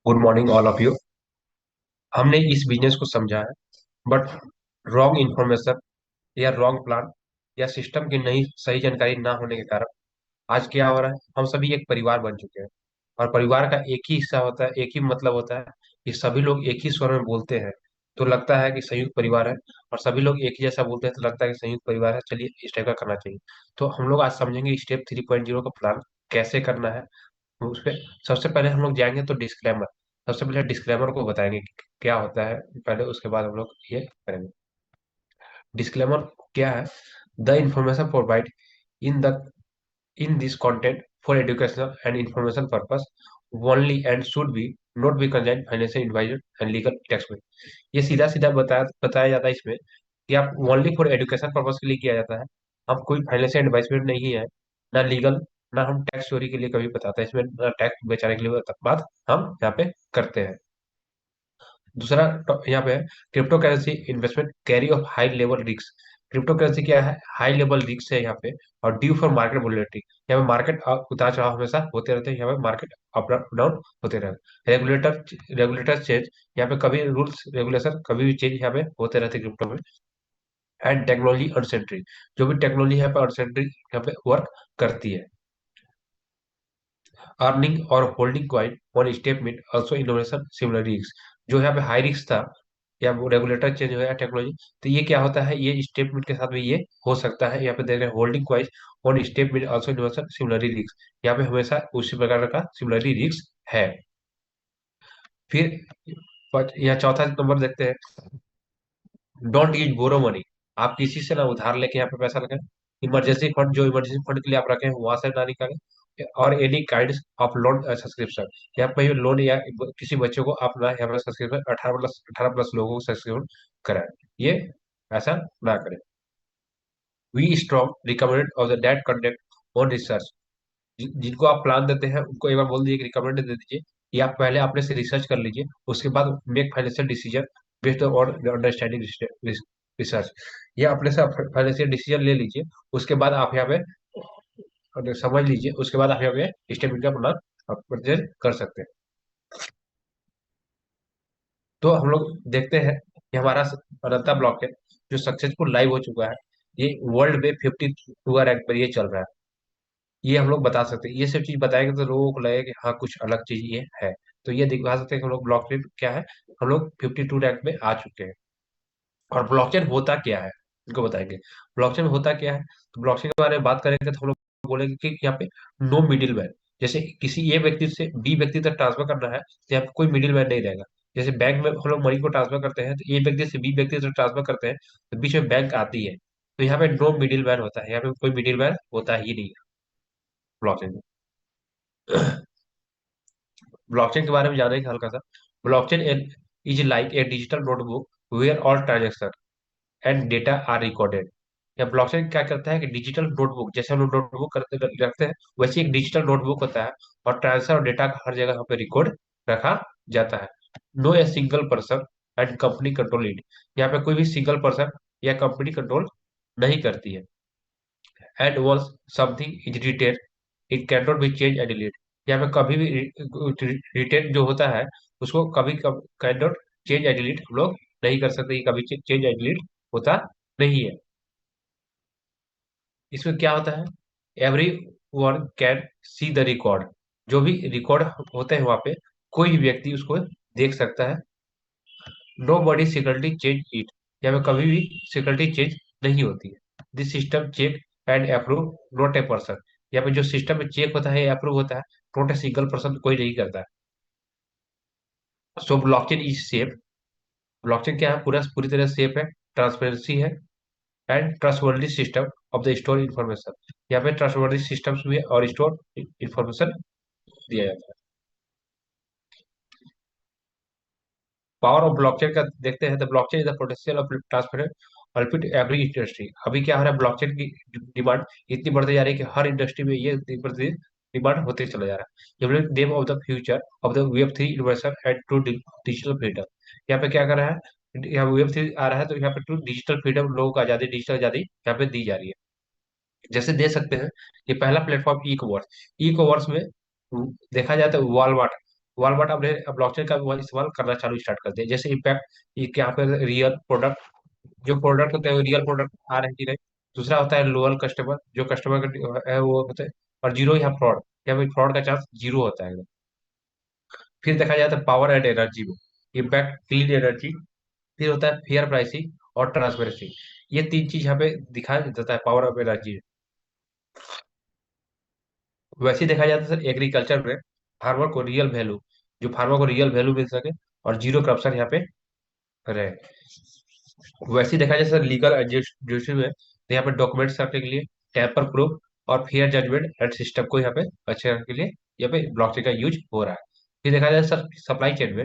Good morning all of you. हमने इस business को समझा है, बट रॉन्ग इंफॉर्मेशन या रॉन्ग प्लान या सिस्टम की नहीं सही जानकारी ना होने के कारण आज क्या हो रहा है, हम सभी एक परिवार बन चुके हैं। और परिवार का एक ही हिस्सा होता है, एक ही मतलब होता है कि सभी लोग एक ही स्वर में बोलते हैं तो लगता है कि संयुक्त परिवार है। और सभी लोग एक ही जैसा बोलते हैं तो लगता है कि संयुक्त परिवार है, चलिए इस टाइप का करना चाहिए। तो हम लोग आज समझेंगे स्टेप 3.0 का प्लान कैसे करना है। उस पे सबसे पहले हम लोग जाएंगे तो डिस्क्लेमर। सबसे पहले डिस्क्लेमर को बताएंगे कि क्या होता है पहले, उसके बाद हम लोग ये करेंगे। डिस्क्लेमर क्या है? The information provide in the in this content for educational and information purpose only and should be not be considered financial advisor and legal textbook। ये सीधा सीधा बताया जाता है इसमें कि आप ओनली फॉर एजुकेशन पर्पस के लिए किया जाता है। हम कोई फाइनेंशियल एडवाइसमेंट नहीं है, ना लीगल, ना हम टैक्स चोरी के लिए कभी बताते हैं इसमें, ना टैक्स बचाने के लिए बात हम यहाँ पे करते हैं। दूसरा यहाँ पे है crypto currency investment carry off high level risk. Crypto currency क्या है? हाई लेवल रिस्क है यहाँ पे। और ड्यू फॉर मार्केट वोलेटिलिटी, यहाँ पे मार्केट उतार चढ़ाव हमेशा होते रहते हैं, यहाँ पे मार्केट अप डाउन होते रहते हैं। रेगुलेटर चेंज, यहाँ पे कभी रूल्स रेगुलेशन कभी भी चेंज यहाँ पे होते रहते हैं क्रिप्टो में। एंड टेक्नोलॉजी अनसेंट्री, जो भी टेक्नोलॉजी यहाँ पे अनसेंट्री यहाँ पे वर्क करती है। अर्निंग और holding coin one step mean also innovation similar risk. जो यहाँ पे हाई रिस्क था या वो रेगुलेटर चेंज हो या टेक्नोलॉजी, तो ये क्या होता है, ये स्टेटमेंट के साथ में ये हो सकता है। यहाँ पे देख रहे हैं holding coin one step mean also innovation similarly risk, यहाँ पे हमेशा उसी प्रकार का सिमिलरी रिस्क है। फिर यहाँ चौथा नंबर देखते हैं, डोंट यूज बोरो मनी। आप किसी से ना उधार लेके यहाँ पे पैसा लगाएं। इमरजेंसी फंड, जो इमरजेंसी फंड के लिए आप रखें वहां से ना निकालें। और any kind of loan subscription, यहाँ पे लोन या किसी बच्चे को आप ना यहाँ पे सब्सक्रिप्शन 18+ लोगों को सब्सक्रिप्शन कराएं, ये ऐसा ना करें। We strong recommended of the date conduct on research. जिनको आप प्लान देते हैं उनको एक बार बोल दीजिए, रिकमेंड दे दीजिए कि आप पहले अपने से रिसर्च कर लीजिए, उसके बाद make financial decision based on understanding research. या अपने से फाइनेंशियल डिसीजन ले लीजिए, उसके बाद आप यहाँ पे समझ लीजिए, उसके बाद आप यहाँ पे स्टेटमेंट का प्लान आप परचेज कर सकते हैं। तो हम लोग देखते हैं कि हमारा अनंता ब्लॉक है जो सक्सेसफुल लाइव हो चुका है। ये वर्ल्ड में 52 रैंक पर ये चल रहा है। ये हम लोग बता सकते हैं, ये सब चीज बताएंगे तो लोगों को लगेगा कि हाँ कुछ अलग चीज ये है। तो ये दिखा सकते हैं कि हम लोग ब्लॉकचेन क्या है, हम लोग 52 रैंक में आ चुके हैं। और ब्लॉकचेन होता क्या है इनको बताएंगे। ब्लॉकचेन होता क्या है, तो ब्लॉकचेन के बारे में बात करेंगे तो हम लोग बोलेंगे कि यहाँ पे नो मिडिल मैन। जैसे किसी ए व्यक्ति से बी व्यक्ति तक ट्रांसफर करना है तो यहाँ पे कोई मिडिल मैन नहीं रहेगा। जैसे बैंक में हम लोग मनी को ट्रांसफर करते हैं तो ए व्यक्ति से बी व्यक्ति तक ट्रांसफर करते हैं तो बीच में बैंक आती है। तो यहाँ पे नो मिडिल मैन होता है, यहाँ पे कोई मिडिल मैन होता ही नहीं है ब्लॉकचेन में। ब्लॉकचेन के बारे में जानेंगे हल्का सा। Blockchain is like a digital notebook where all transaction and data are recorded. या ब्लॉकचेन क्या करता है कि डिजिटल नोटबुक, जैसे हम लोग नोटबुक करते रखते हैं वैसे एक डिजिटल नोटबुक होता है। और ट्रांसफर और डेटा हर जगह यहाँ पे रिकॉर्ड रखा जाता है। No a single person and company control it. यहाँ पे कोई भी सिंगल पर्सन या कंपनी कंट्रोल नहीं करती है। And once something is written it can not be change and delete. यहाँ पे कभी भी रिटेन जो होता है उसको कभी can not change and delete हम लोग नहीं कर सकते, ये कभी चेंज एंड डिलीट होता नहीं है। इसमें क्या होता है, every one can see the record. जो भी रिकॉर्ड होते हैं वहां पे कोई भी व्यक्ति उसको देख सकता है। Nobody security change it, यहाँ पे कभी भी सिक्योरिटी चेंज नहीं होती है। This system check and approve not a person. यहाँ पे जो सिस्टम में चेक होता है अप्रूव होता है, नॉट ए सिंगल पर्सन, कोई नहीं करता है। सो ब्लॉकचेन इज सेफ। ब्लॉकचेन क्या है, पूरा पूरी तरह सेफ है, ट्रांसपेरेंसी है and trustworthy system of the store information. यहाँ पे ट्रस्टवर्दी सिस्टम्स भी है और स्टोर इन्फॉर्मेशन दिया जाता है। पावर ऑफ ब्लॉकचेन का देखते हैं, तो blockchain is the potential of transfer अल्पिट एवरी इंडस्ट्री। अभी क्या हो रहा है, ब्लॉकचेन की डिमांड इतनी बढ़ती जा रही है कि हर इंडस्ट्री में ये दिन प्रतिदिन डिमांड होते चला जा रहा है। ये name of the future of the web 3 inversion and true digital freedom. यहाँ पे क्या कर रहा है, यहाँ वेब 3 आ रहा है तो यहाँ पे ट्रू डिजिटल फ्रीडम, लोगों को आजादी, डिजिटल आजादी यहाँ पे दी जा रही है। जैसे दे सकते हैं कि पहला platform e commerce. E commerce में देखा जाए तो वॉलमार्ट, वॉलमार्ट अपने ब्लॉकचेन का वो इस्तेमाल करना चालू स्टार्ट कर दिया। जैसे इम्पैक्ट, ये यहाँ पे रियल प्रोडक्ट, जो प्रोडक्ट होते हैं वो रियल प्रोडक्ट आ रहे हैं कि नहीं। दूसरा होता है लोअर कस्टमर, जो कस्टमर का है वो होता है। और जीरो यहाँ फ्रॉड, यहाँ पे फ्रॉड का चांस जीरो होता है। फिर देखा जाए तो पावर एंड एनर्जी में इम्पैक्ट, क्लीन एनर्जी। फिर होता है फेयर प्राइसिंग और ट्रांसपेरेंसी। ये तीन चीज यहाँ पे दिखाया जाता है पावर ऑफ एनर्जी। वैसे ही देखा जाता है सर एग्रीकल्चर में, फार्मर को रियल वैल्यू, जो फार्मर को रियल वैल्यू मिल सके और जीरो करप्शन यहाँ पे रहे। वैसे ही देखा जाए सर लीगल एडजस्टिस में, तो यहाँ पे डॉक्यूमेंट्स रखने के लिए, टेम्पर प्रूफ और फेयर जजमेंट एंड सिस्टम को यहाँ पे अच्छे रखने के लिए यहाँ पे ब्लॉकचेन का यूज हो रहा है। फिर देखा जाए सर सप्लाई चेन में,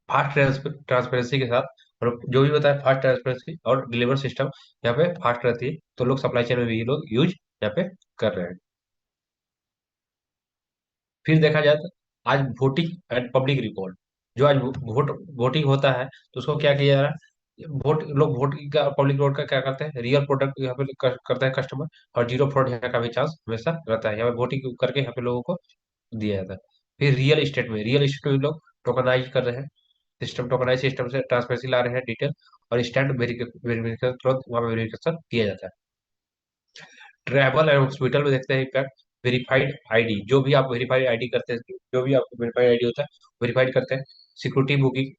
फास्ट ट्रांसपेरेंसी के साथ, और जो भी होता है फास्ट ट्रांसपेरेंसी और डिलीवर सिस्टम यहाँ पे फास्ट रहती है, तो लोग सप्लाई चेन में भी ये लोग यूज यहाँ पे कर रहे हैं। फिर देखा जाए तो आज वोटिंग एंड पब्लिक रिकॉर्ड, जो आज वोटिंग होता है, तो उसको क्या किया जा रहा है, लोग वोट का पब्लिक रिकॉर्ड का क्या करते हैं, रियल प्रोडक्ट यहाँ पे करता है कस्टमर, और जीरो फ्रॉड यहाँ का भी चांस हमेशा रहता है। यहाँ पे वोटिंग करके यहाँ पे लोगों को दिया जाता है। फिर रियल एस्टेट में लोग टोकनाइज कर रहे हैं, सिस्टम टोकनाइज सिस्टम से ट्रांसपेरेंसी ला रहे हैं डिटेल, और स्टैंड वेरिफिकेशन तुरंत वहाँ पे वेरिफिकेशन किया जाता है। ट्रैवल एंड हॉस्पिटल में देखते हैं इम्पैक्ट, वेरीफाइड आईडी, जो भी आप वेरीफाइड आईडी करते हैं, जो भी आपको वेरीफाइड आईडी होता है वेरीफाइड करते हैं। Security booking,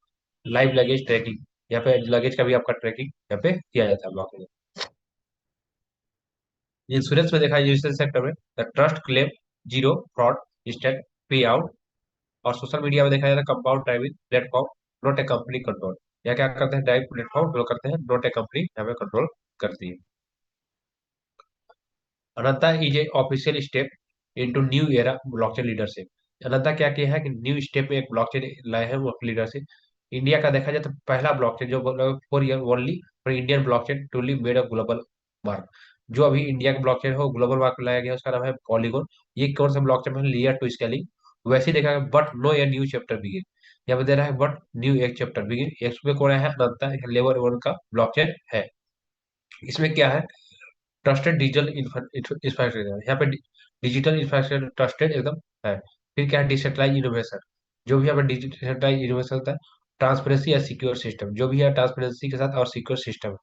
live luggage tracking, यहाँ पे लगेज का भी आपका ट्रैकिंग यहाँ पे किया जाता है ब्लॉक में। इंश्योरेंस में देखा है इंश्योरेंस सेक्टर में, the trust claim, zero fraud, instant पे आउट। और सोशल मीडिया में देखा जाता है compound driving platform, not a company control. यहाँ क्या करते हैं, ड्राइव प्लेटफॉर्म जो करते हैं, नॉट ए कंपनी यहाँ पे कंट्रोल करती है। Ananta is a official step into new era blockchain leadership. Ananta क्या किया है कि न्यू स्टेप में एक ब्लॉकचेन लाए हैं वो लीडरशिप। इंडिया का देखा जाए तो पहला ब्लॉकचेन जो for year only for Indian blockchain truly made a global mark. जो अभी इंडिया का ब्लॉकचेन हो ग्लोबल मार्क लाया गया, उसका नाम है पॉलीगोन। ये कौन सा ब्लॉकचेन है, लेयर टू स्केलिंग। वैसे ही देखा है but no a new chapter begin, यहाँ पे दे रहा है बट न्यू एक चैप्टर बिगिन। इसमें कौन है, अनंता लेवल वन का ब्लॉकचेन है। इसमें क्या है, ट्रस्टेड डिजिटल इंफ्रास्ट्रक्चर, यहाँ पे डिजिटल इंफ्रास्ट्रक्चर ट्रस्टेड एकदम है। फिर क्या है, डिसेंट्रलाइज इनोवेशन, जो भी यहाँ पे डिसेंट्रलाइज इनोवेशन होता है। ट्रांसपेरेंसी या सिक्योर सिस्टम, जो भी है ट्रांसपेरेंसी के साथ और secure system.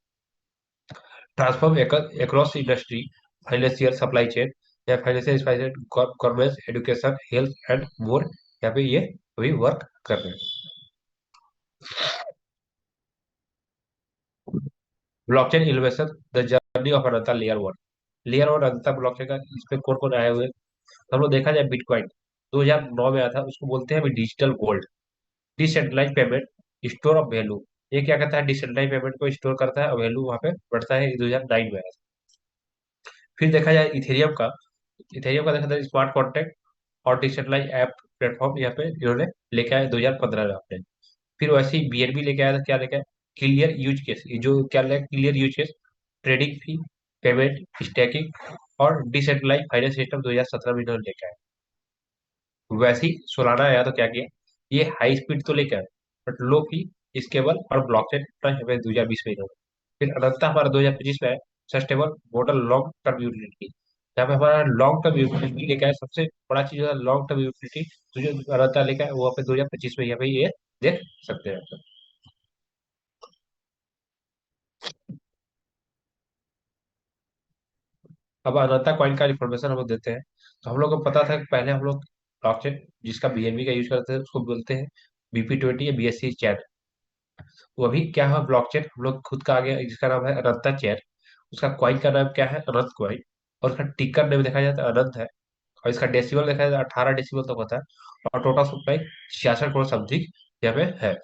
Transform across industry, financial supply chain या financial government, education, health and more, यहाँ पे ये अभी वर्क कर रहे हैं। Blockchain innovation, the journey of Ananta layer one. Layer one Ananta blockchain का, इसमें कौन कौन आए हुए हैं। हम लोग देखा जाए बिटकॉइन 2009 में आया था, उसको बोलते हैं अभी digital gold. Decentralize payment, store of value, ये क्या करता है, डिसेंट्रलाइज पेमेंट को स्टोर करता है और वैल्यू वहां पे बढ़ता है, 2009 में आया था। फिर देखा जाए इथेरियम का, इथेरियम का देखा जाए स्मार्ट कॉन्ट्रैक्ट और डिसेंट्रलाइज ऐप प्लेटफॉर्म, यहाँ पे इन्होंने लेके आया 2015 में अपने। फिर वैसे ही बीएनबी लेके आया था, क्या लेके आया, क्लियर यूज केस, ये जो क्या लेके क्लियर यूज केस, ट्रेडिंग फी, पेमेंट, स्टैकिंग और डिसेंट्रलाइज फाइनेंस सिस्टम 2017 में इन्होंने लेके आया। वैसे ही सोलाना आया तो क्या किया, ये हाई स्पीड तो लेकर आया, बट लो फी, स्केबल और ब्लॉकचेन 2020 में इन्होंने। फिर अनंता हमारा 2025 में है, sustainable model long term utility, यहाँ पे हमारा लॉन्ग टर्म यूटिलिटी लेकर आया, सबसे बड़ा चीज है लॉन्ग टर्म यूटिलिटी। तो जो अनंता लेकर आया वो पे 2025 में यहाँ पे ये देख सकते हैं आप। अब अनंता कॉइन का इन्फॉर्मेशन हम लोग देते हैं। तो हम लोग को पता था कि पहले हम लोग ब्लॉकचेन जिसका बीएनबी का यूज करते हैं उसको बोलते हैं बीपी20 या बीएससी चैट। वो अभी क्या है, ब्लॉकचेन हम लोग खुद का आ गया जिसका नाम है अनंता चैट। उसका क्वाइन का नाम क्या है, अनंत क्वाइन। और उसका टिकर नेम देखा जाए तो अनंत है। और इसका डेसिबल देखा जाए तो 18 डेसिबल तक होता है। और टोटल सप्लाई 66 करोड़ समथिंग यहाँ पे है।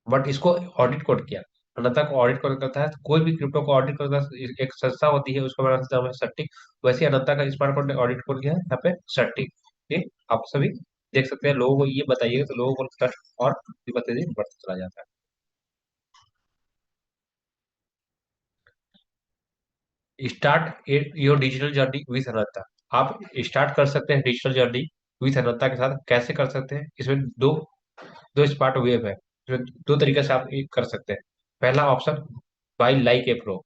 बट इसको ऑडिट कौन किया, अनंता को ऑडिट कौन करता है, तो कोई भी क्रिप्टो को ऑडिट करता है एक संस्था होती है, उसका नाम है सर्टिक। वैसे ही अनंता का स्मार्ट कॉन्ट्रैक्ट ऑडिट कौन किया है, यहाँ पे सर्टिक। ये आप सभी देख सकते हैं। लोगों को ये बताइएगा तो लोगों को ट्रस्ट और बढ़ता चला जाता है। Start your digital journey with Ananta. आप स्टार्ट कर सकते हैं डिजिटल जर्नी विथ अनंता के साथ। कैसे कर सकते हैं, इसमें दो दो स्मार्ट वेब है, इसमें दो तरीके से आप ये कर सकते हैं। पहला option, by like a pro.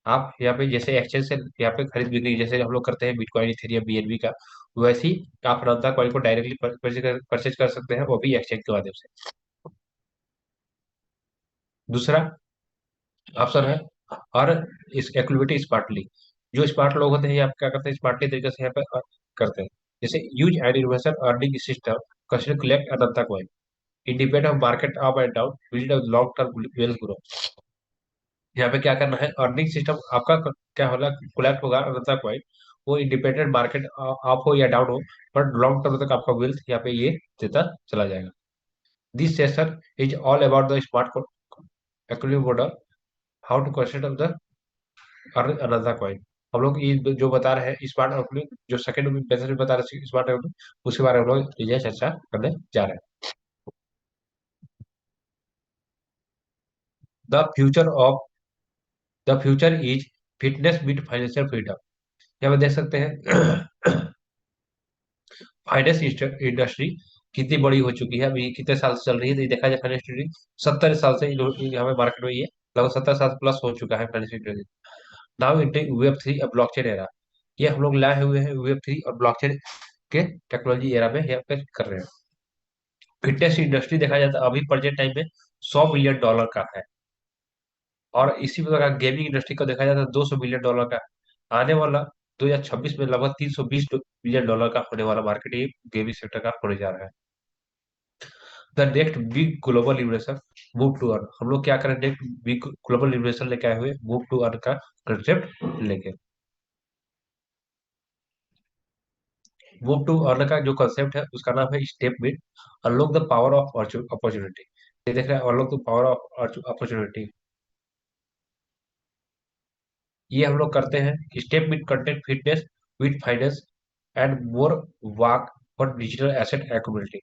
आप यहाँ पे जैसे एक्सचेंज से यहाँ पे खरीद बिक्री जैसे हम लोग करते हैं बिटकॉइन इथेरियम बीएनबी का, वैसे ही आप अनंता कॉइन को डायरेक्टली परचेज कर सकते हैं, वो भी एक्सचेंज के माध्यम से। दूसरा ऑप्शन है, और इस एक्टिविटी स्मार्टली। जो स्मार्ट लोग होते हैं ये आप क्या करते हैं, स्मार्टली तरीके से यहाँ पे करते हैं। जैसे use and investor earning system consider collect Ananta coin independent of market up and down build long term wealth growth. यहाँ पे क्या करना है, अर्निंग सिस्टम आपका क्या होगा, कोलैप्स होगा अनंता पॉइंट, वो इंडिपेंडेंट मार्केट अप हो या डाउन हो, पर लॉन्ग टर्म तक आपका वेल्थ यहाँ पे ये देता चला जाएगा। This session is all about the smart equity model, how to consider the earn Ananta coin. हम लोग ये जो बता रहे हैं स्मार्ट इक्विटी, जो सेकंड मेथड में बता रहे हैं स्मार्ट इक्विटी, उसके बारे में हम लोग ये चर्चा करने जा रहे हैं। The future of the future is fitness with financial freedom. यहाँ पे देख सकते हैं फाइनेंस इंडस्ट्री कितनी बड़ी हो चुकी है, अभी कितने साल से चल रही है, तो ये देखा जाए फाइनेंस इंडस्ट्री 70 साल से यहाँ पे मार्केट में ये लगभग 70 साल प्लस हो चुका है finance industry. Now entering web three और ब्लॉकचेन एरा, ये हम लोग लाए हुए हैं वेब थ्री और ब्लॉकचेन के टेक्नोलॉजी एरा में यहाँ पे कर रहे हैं। फिटनेस इंडस्ट्री देखा जाए तो अभी प्रेजेंट टाइम में $100 बिलियन का है, और इसी प्रकार गेमिंग इंडस्ट्री को देखा जाए तो $200 बिलियन का है। आने वाला 2026 में लगभग $320 बिलियन का होने वाला मार्केट ये गेमिंग सेक्टर का होने जा रहा है। The next big global investor move to earn, हम लोग क्या करें, नेक्स्ट बिग ग्लोबल इन्वेस्टर लेके आए हुए मूव टू अर्न का कंसेप्ट लेके। मूव टू अर्न का जो कंसेप्ट है उसका नाम है step bit, unlock the power of opportunity. ये देख रहे हैं, unlock the power of opportunity, ये हम लोग करते हैं step with content fitness with finance and more work for digital asset activity.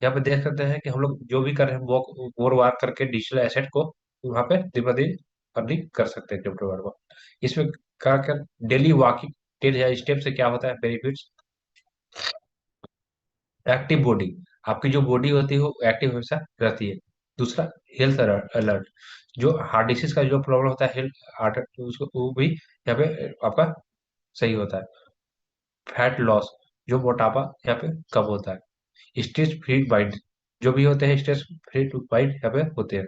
यहाँ पे देख सकते हैं कि हम लोग जो भी कर रहे हैं वो मोर वर्क करके डिजिटल एसेट को वहाँ पे दिन ब दिन अर्निंग कर सकते हैं क्रिप्टो में। इसमें क्या कर, डेली वॉकिंग 10,000 स्टेप से क्या होता है बेनिफिट्स। एक्टिव बॉडी, आपकी जो बॉडी होती है वो एक्टिव हमेशा रहती है। दूसरा हेल्थ अलर्ट, जो हार्ट डिसीज का जो प्रॉब्लम होता है हेल्थ हार्ट उसको वो भी यहाँ पे आपका सही होता है। फैट लॉस, जो मोटापा यहाँ पे कम होता है। स्ट्रेस फ्री माइंड, जो भी होते हैं स्ट्रेस फ्री माइंड यहाँ पे होते हैं।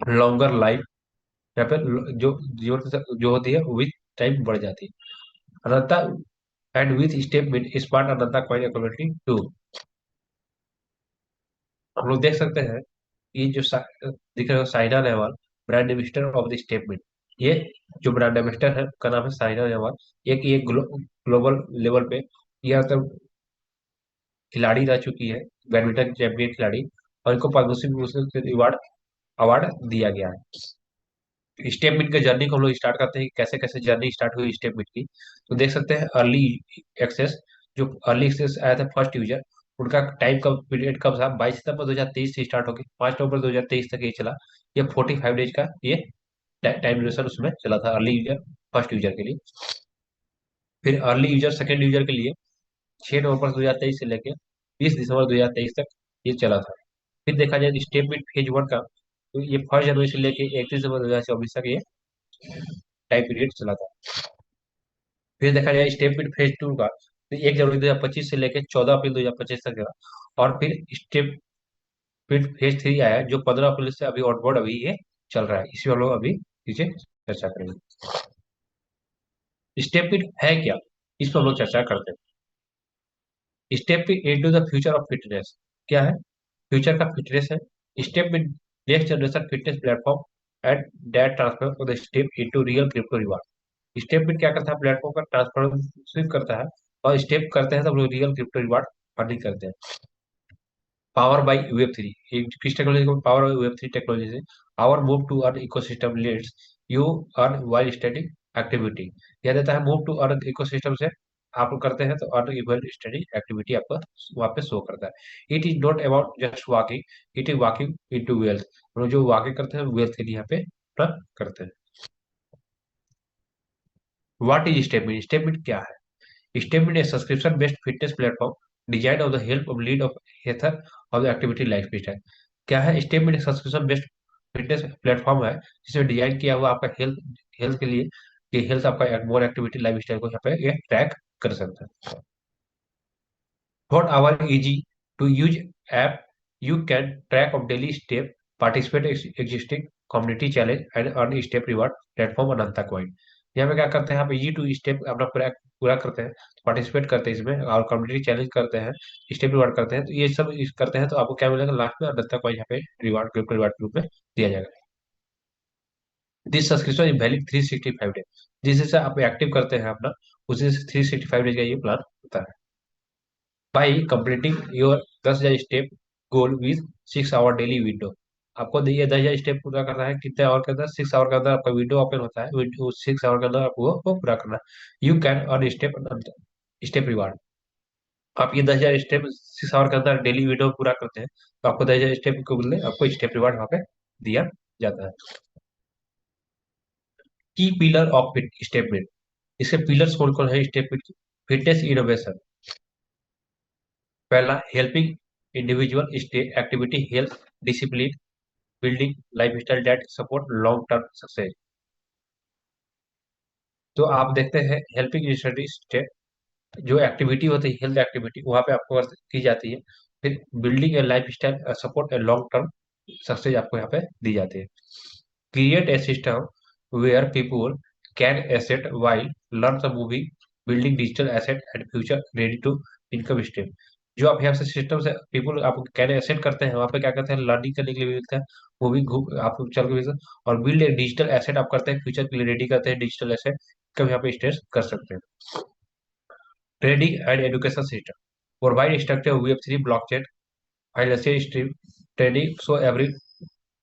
लॉन्गर लाइफ, यहाँ पे जो जीवन जो होती है विथ टाइम बढ़ जाती है। Ananta and with step with smart Ananta coin equity two, हम लोग देख सकते हैं ये जो दिख रहे हो Saina Nehwal, brand ambassador of the statement. ये जो ब्रांड एम्बेसडर है उसका नाम है साइना नेहवाल। एक ये ग्लोबल लेवल पे यह मतलब खिलाड़ी रह चुकी है, बैडमिंटन चैंपियन खिलाड़ी, और इनको पद्मश्री विभूषण अवार्ड अवार्ड दिया गया है। स्टेप मिट के जर्नी को हम लोग स्टार्ट करते हैं कि कैसे कैसे जर्नी स्टार्ट हुई स्टेप मिट की। तो देख सकते हैं अर्ली एक्सेस, जो अर्ली एक्सेस आया था फर्स्ट यूजर, उनका टाइम कब पीरियड कब था, 22 सितंबर 2023 से स्टार्ट होकर 5 नवंबर 2023 तक ये चला। ये 45 डेज का ये टाइम ड्यूरेशन उसमें चला था अर्ली यूजर फर्स्ट यूजर के लिए। फिर अर्ली यूजर सेकेंड यूजर के लिए 6 नवंबर 2023 से लेके 20 दिसंबर 2023 तक ये चला था। फिर देखा जाए स्टेप मिट फेज वन का, तो ये 1 जनवरी से लेके 31 दिसंबर 2024 तक ये टाइम पीरियड चला था। फिर देखा जाए स्टेप मिट फेज टू का, तो 1 जनवरी 2025 से लेके 14 अप्रैल 2025 तक गया। और फिर स्टेप मिट फेज थ्री आया जो 15 अप्रैल से अभी ऑनबोर्ड अभी ये चल रहा है, इसी हम लोग अभी पीछे चर्चा करेंगे। स्टेप मिट है क्या, इस पर हम लोग चर्चा करते हैं। Step into the future of fitness, क्या है, फ्यूचर का फिटनेस है। स्टेप में next generation fitness platform and date transfer the step into real crypto reward. Step में क्या करता है, प्लेटफॉर्म का ट्रांसफर करता है, और स्टेप करते हैं तो हम लोग रियल क्रिप्टो रिवार्ड अर्निंग करते हैं। पावर बाई वेब थ्री, किस टेक्नोलॉजी को, power by web three technology से our move to earn ecosystem leads you earn while study activity. यह देता है मूव टू अर्न इकोसिस्टम से आप करते हैं तो अर्न इक्वल स्टडी एक्टिविटी आपको वहाँ पे शो करता है। It is not about just walking, it is walking into wealth, हम लोग जो वॉकिंग करते हैं वेल्थ के लिए यहाँ पे अपना करते हैं। व्हाट इज स्टेपमिट, स्टेपमिट क्या है। स्टेपमिट a subscription based fitness platform design of the help of lead of healthier of the activity lifestyle. क्या है, स्टेपमिट एक सब्सक्रिप्शन बेस्ड फिटनेस प्लेटफॉर्म है जिसमें डिजाइन किया हुआ आपका हेल्थ हेल्थ के लिए, कि हेल्थ आपका मोर एक्टिविटी लाइफ स्टाइल को यहाँ पे ये ट्रैक कर सकता है। What our easy to use app, you can track of daily step, participate existing community challenge and earn step reward platform Ananta coin. यहाँ पे क्या करते हैं, आप इजी टू स्टेप अपना पूरा पूरा करते हैं, पार्टिसिपेट करते हैं इसमें और कम्युनिटी चैलेंज करते हैं, स्टेप रिवार्ड करते हैं, तो ये सब करते हैं तो आपको क्या मिलेगा लास्ट में अनंता कॉइन यहाँ पे रिवार्ड ग्रुप रिवार्ड के रूप में दिया जाएगा। This subscription is valid 365 days, जिस जैसे आप एक्टिव करते हैं अपना उसी से 365 डेज का ये प्लान होता है। By completing your 10,000 step goal with 6 hour daily window, आपको ये 10,000 स्टेप पूरा करना है कितने आवर के अंदर, 6 आवर के अंदर आपका विंडो ओपन होता है, विंडो 6 आवर के अंदर आपको वो पूरा करना है। You can earn step step reward. आप ये 10,000 स्टेप 6 आवर के अंदर डेली विंडो पूरा करते हैं तो आपको 10,000 स्टेप के बदले आपको स्टेप रिवार्ड वहाँ पे दिया जाता है। की पिलर ऑफ स्टेप, इसके पिलर्स कौन कौन है स्टेप? फिटनेस इनोवेशन, पहला helping individual stay activity health discipline building lifestyle that support long term success. तो आप देखते हैं हेल्पिंग स्टे जो एक्टिविटी होती है हेल्थ एक्टिविटी वहाँ पे आपको की जाती है। फिर building a lifestyle support a long term success आपको यहाँ पे दी जाती है। Create a system where people can asset while learn the moving building digital asset and future ready to income stream. जो आप यहाँ से सिस्टम से पीपुल आप कैन एसेट करते हैं वहाँ पे क्या करते हैं लर्निंग करने के लिए भी मिलता है, मूविंग आप चल के भी और बिल्ड एक डिजिटल एसेट आप करते हैं फ्यूचर के लिए रेडी करते हैं डिजिटल एसेट कभी यहाँ पे स्टेट कर सकते हैं। Trading and education system provide structure Web3 blockchain financial stream trading so every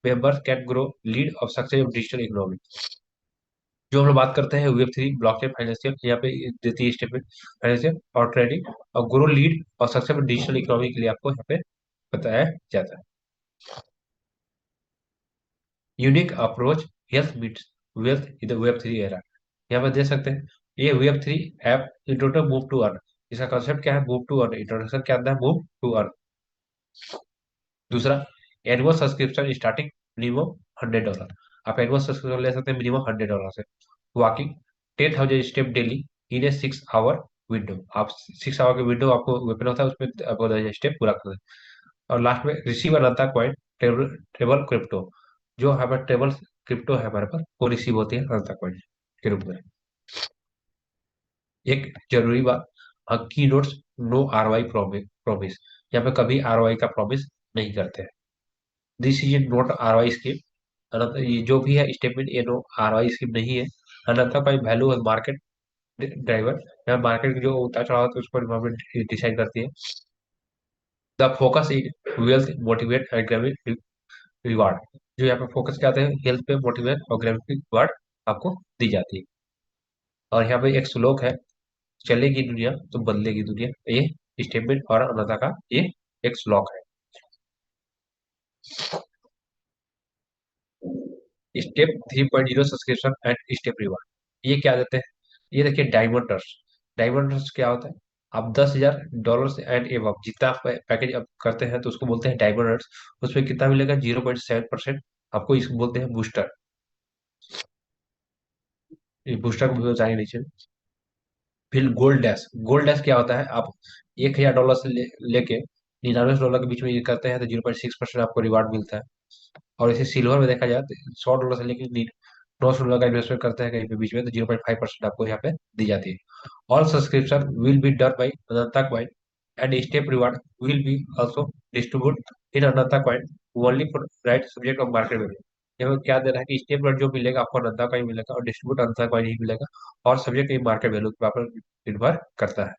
member can grow lead of success of digital economy। जो हम लोग बात करते हैं Web3 ब्लॉकचेन फाइनेंशियल यहाँ पे देती है स्टेटमेंट फाइनेंशियल और ट्रेडिंग और ग्रो लीड और सक्सेस डिजिटल इकोनॉमी के लिए आपको यहाँ पे बताया जाता है। Unique approach health meets wealth in the Web3 era, यहाँ पे देख सकते हैं ये Web3 app introduction move to earn, इसका कंसेप्ट क्या है मूव टू अर्न, इंट्रोडक्शन क्या आता है मूव टू अर्न। दूसरा एनुअल सब्सक्रिप्शन स्टार्टिंग मिनिमम $100, आप एनुअल सब्सक्रिप्शन ले सकते हैं मिनिमम $100 से। Walking 10,000 step daily in a 6 hour window, आप 6 आवर के विंडो आपको ओपन होता है उसमें आपको 10,000 स्टेप पूरा करना है। और लास्ट में रिसीव अनंता कॉइन ट्रेबल ट्रेबल क्रिप्टो, जो हमारे ट्रेबल क्रिप्टो है हमारे पास वो रिसीव होती है अनंता कॉइन के रूप में। एक जरूरी बात की नोट्स नो ROI प्रॉमिस, यहाँ पे कभी ROI का प्रॉमिस नहीं करते हैं। This is not ROI scheme, Anant ये जो भी है स्टेटमेंट ये नो ROI स्कीम नहीं है। अनंता का वैल्यू है मार्केट ड्राइवर, यहाँ मार्केट जो उतार चढ़ाव होता है उस पर गवर्नमेंट डिसाइड करती है। The focus is wealth motivate and ग्रेविट रिवार्ड, जो यहाँ पे फोकस क्या आते हैं हेल्थ पे मोटिवेट और ग्रेविट रिवार्ड आपको दी जाती है। और यहाँ पे एक श्लोक है चलेगी दुनिया तो बदलेगी दुनिया, ये स्टेटमेंट और अनंता का ये एक श्लोक है। Step 3.0 subscription and step reward, ये क्या देते हैं? ये देखिए डायमंड ट्रस्ट, डायमंड ट्रस्ट क्या होता है? आप $10,000 से एंड एव जितना आप पैकेज आप करते हैं तो उसको बोलते हैं डायमंड ट्रस्ट। उसमें कितना मिलेगा 0.7% आपको, इसको बोलते हैं बूस्टर। ये बूस्टर को जाएंगे नीचे। फिर गोल्ड डैश, गोल्ड डैश क्या होता है? आप $1,000 से लेके $99 के बीच में ये करते हैं तो 0.6% आपको रिवार्ड मिलता है। और इसे सिल्वर में देखा जाए तो $100 से लेकर $900 का इन्वेस्टमेंट करते हैं कहीं पे बीच में तो 0.5% आपको यहाँ पे दी जाती है। All subscription will be done by Ananta coin and step reward will be also distribute in Ananta coin only for right subject of market value. यहाँ पे क्या दे रहा है कि स्टेप रिवार्ड जो मिलेगा आपको अनंता कॉइन मिलेगा और डिस्ट्रीब्यूट अनंता कॉइन ही मिलेगा, और सब्जेक्ट की मार्केट वैल्यू के ऊपर निर्भर करता है।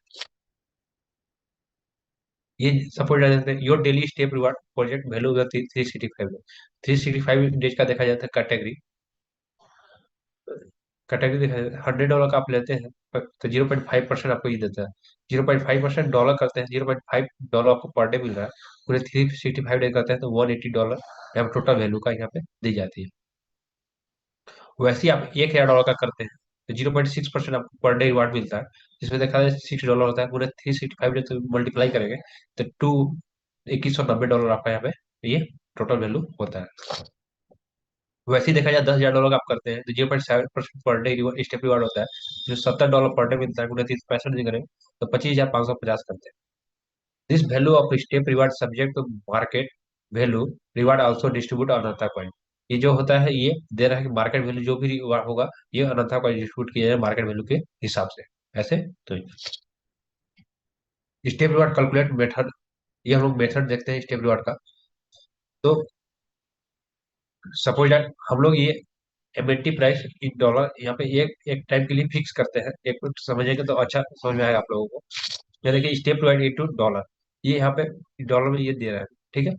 ये सपोर्ट कर देते हैं your daily step reward project value 365 है। 365 डेज का देखा जाता है कैटेगरी, कैटेगरी देखा जाता है $100 का आप लेते हैं तो 0.5% आपको ये देता है। 0.5% डॉलर करते हैं, $0.5 आपको पर डे मिल रहा है। पूरे 365 डे करते हैं तो $180 यहाँ टोटल वैल्यू का यहाँ पे दी जाती है। वैसे ही आप $1,000 का करते हैं तो 0.6% आपको पर डे रिवार्ड मिलता है, जिसमें देखा जाए $6 होता है। पूरे 365 डे तो मल्टीप्लाई करेंगे तो $2,190 आपका यहाँ पे ये टोटल वैल्यू होता है। वैसे ही देखा जाए $10,000 का आप करते हैं तो 0.7% पर डे स्टेप रिवार्ड होता है, जो $70 पर डे मिलता है। पूरे 365 दिन करें तो 25,550 करते हैं। This value of step reward subject to market value reward also distribute Ananta coin. ये जो होता है ये दे रहा है कि मार्केट वैल्यू जो भी रिवार्ड होगा ये अनंता कॉइन डिस्ट्रीब्यूट किया जाएगा मार्केट वैल्यू के हिसाब से। ऐसे तो स्टेप रिवार्ड कैलकुलेट मेथड, ये हम लोग मेथड देखते हैं स्टेप रिवार्ड का। तो सपोज दैट हम लोग ये एमएनटी प्राइस इन डॉलर यहाँ पे एक एक टाइम के लिए फिक्स करते हैं। एक मिनट समझेंगे तो अच्छा समझ में आएगा आप लोगों को। ये देखिए स्टेप डिवाइड इनटू डॉलर, ये यहाँ पे डॉलर में ये दे रहा है। ठीक है,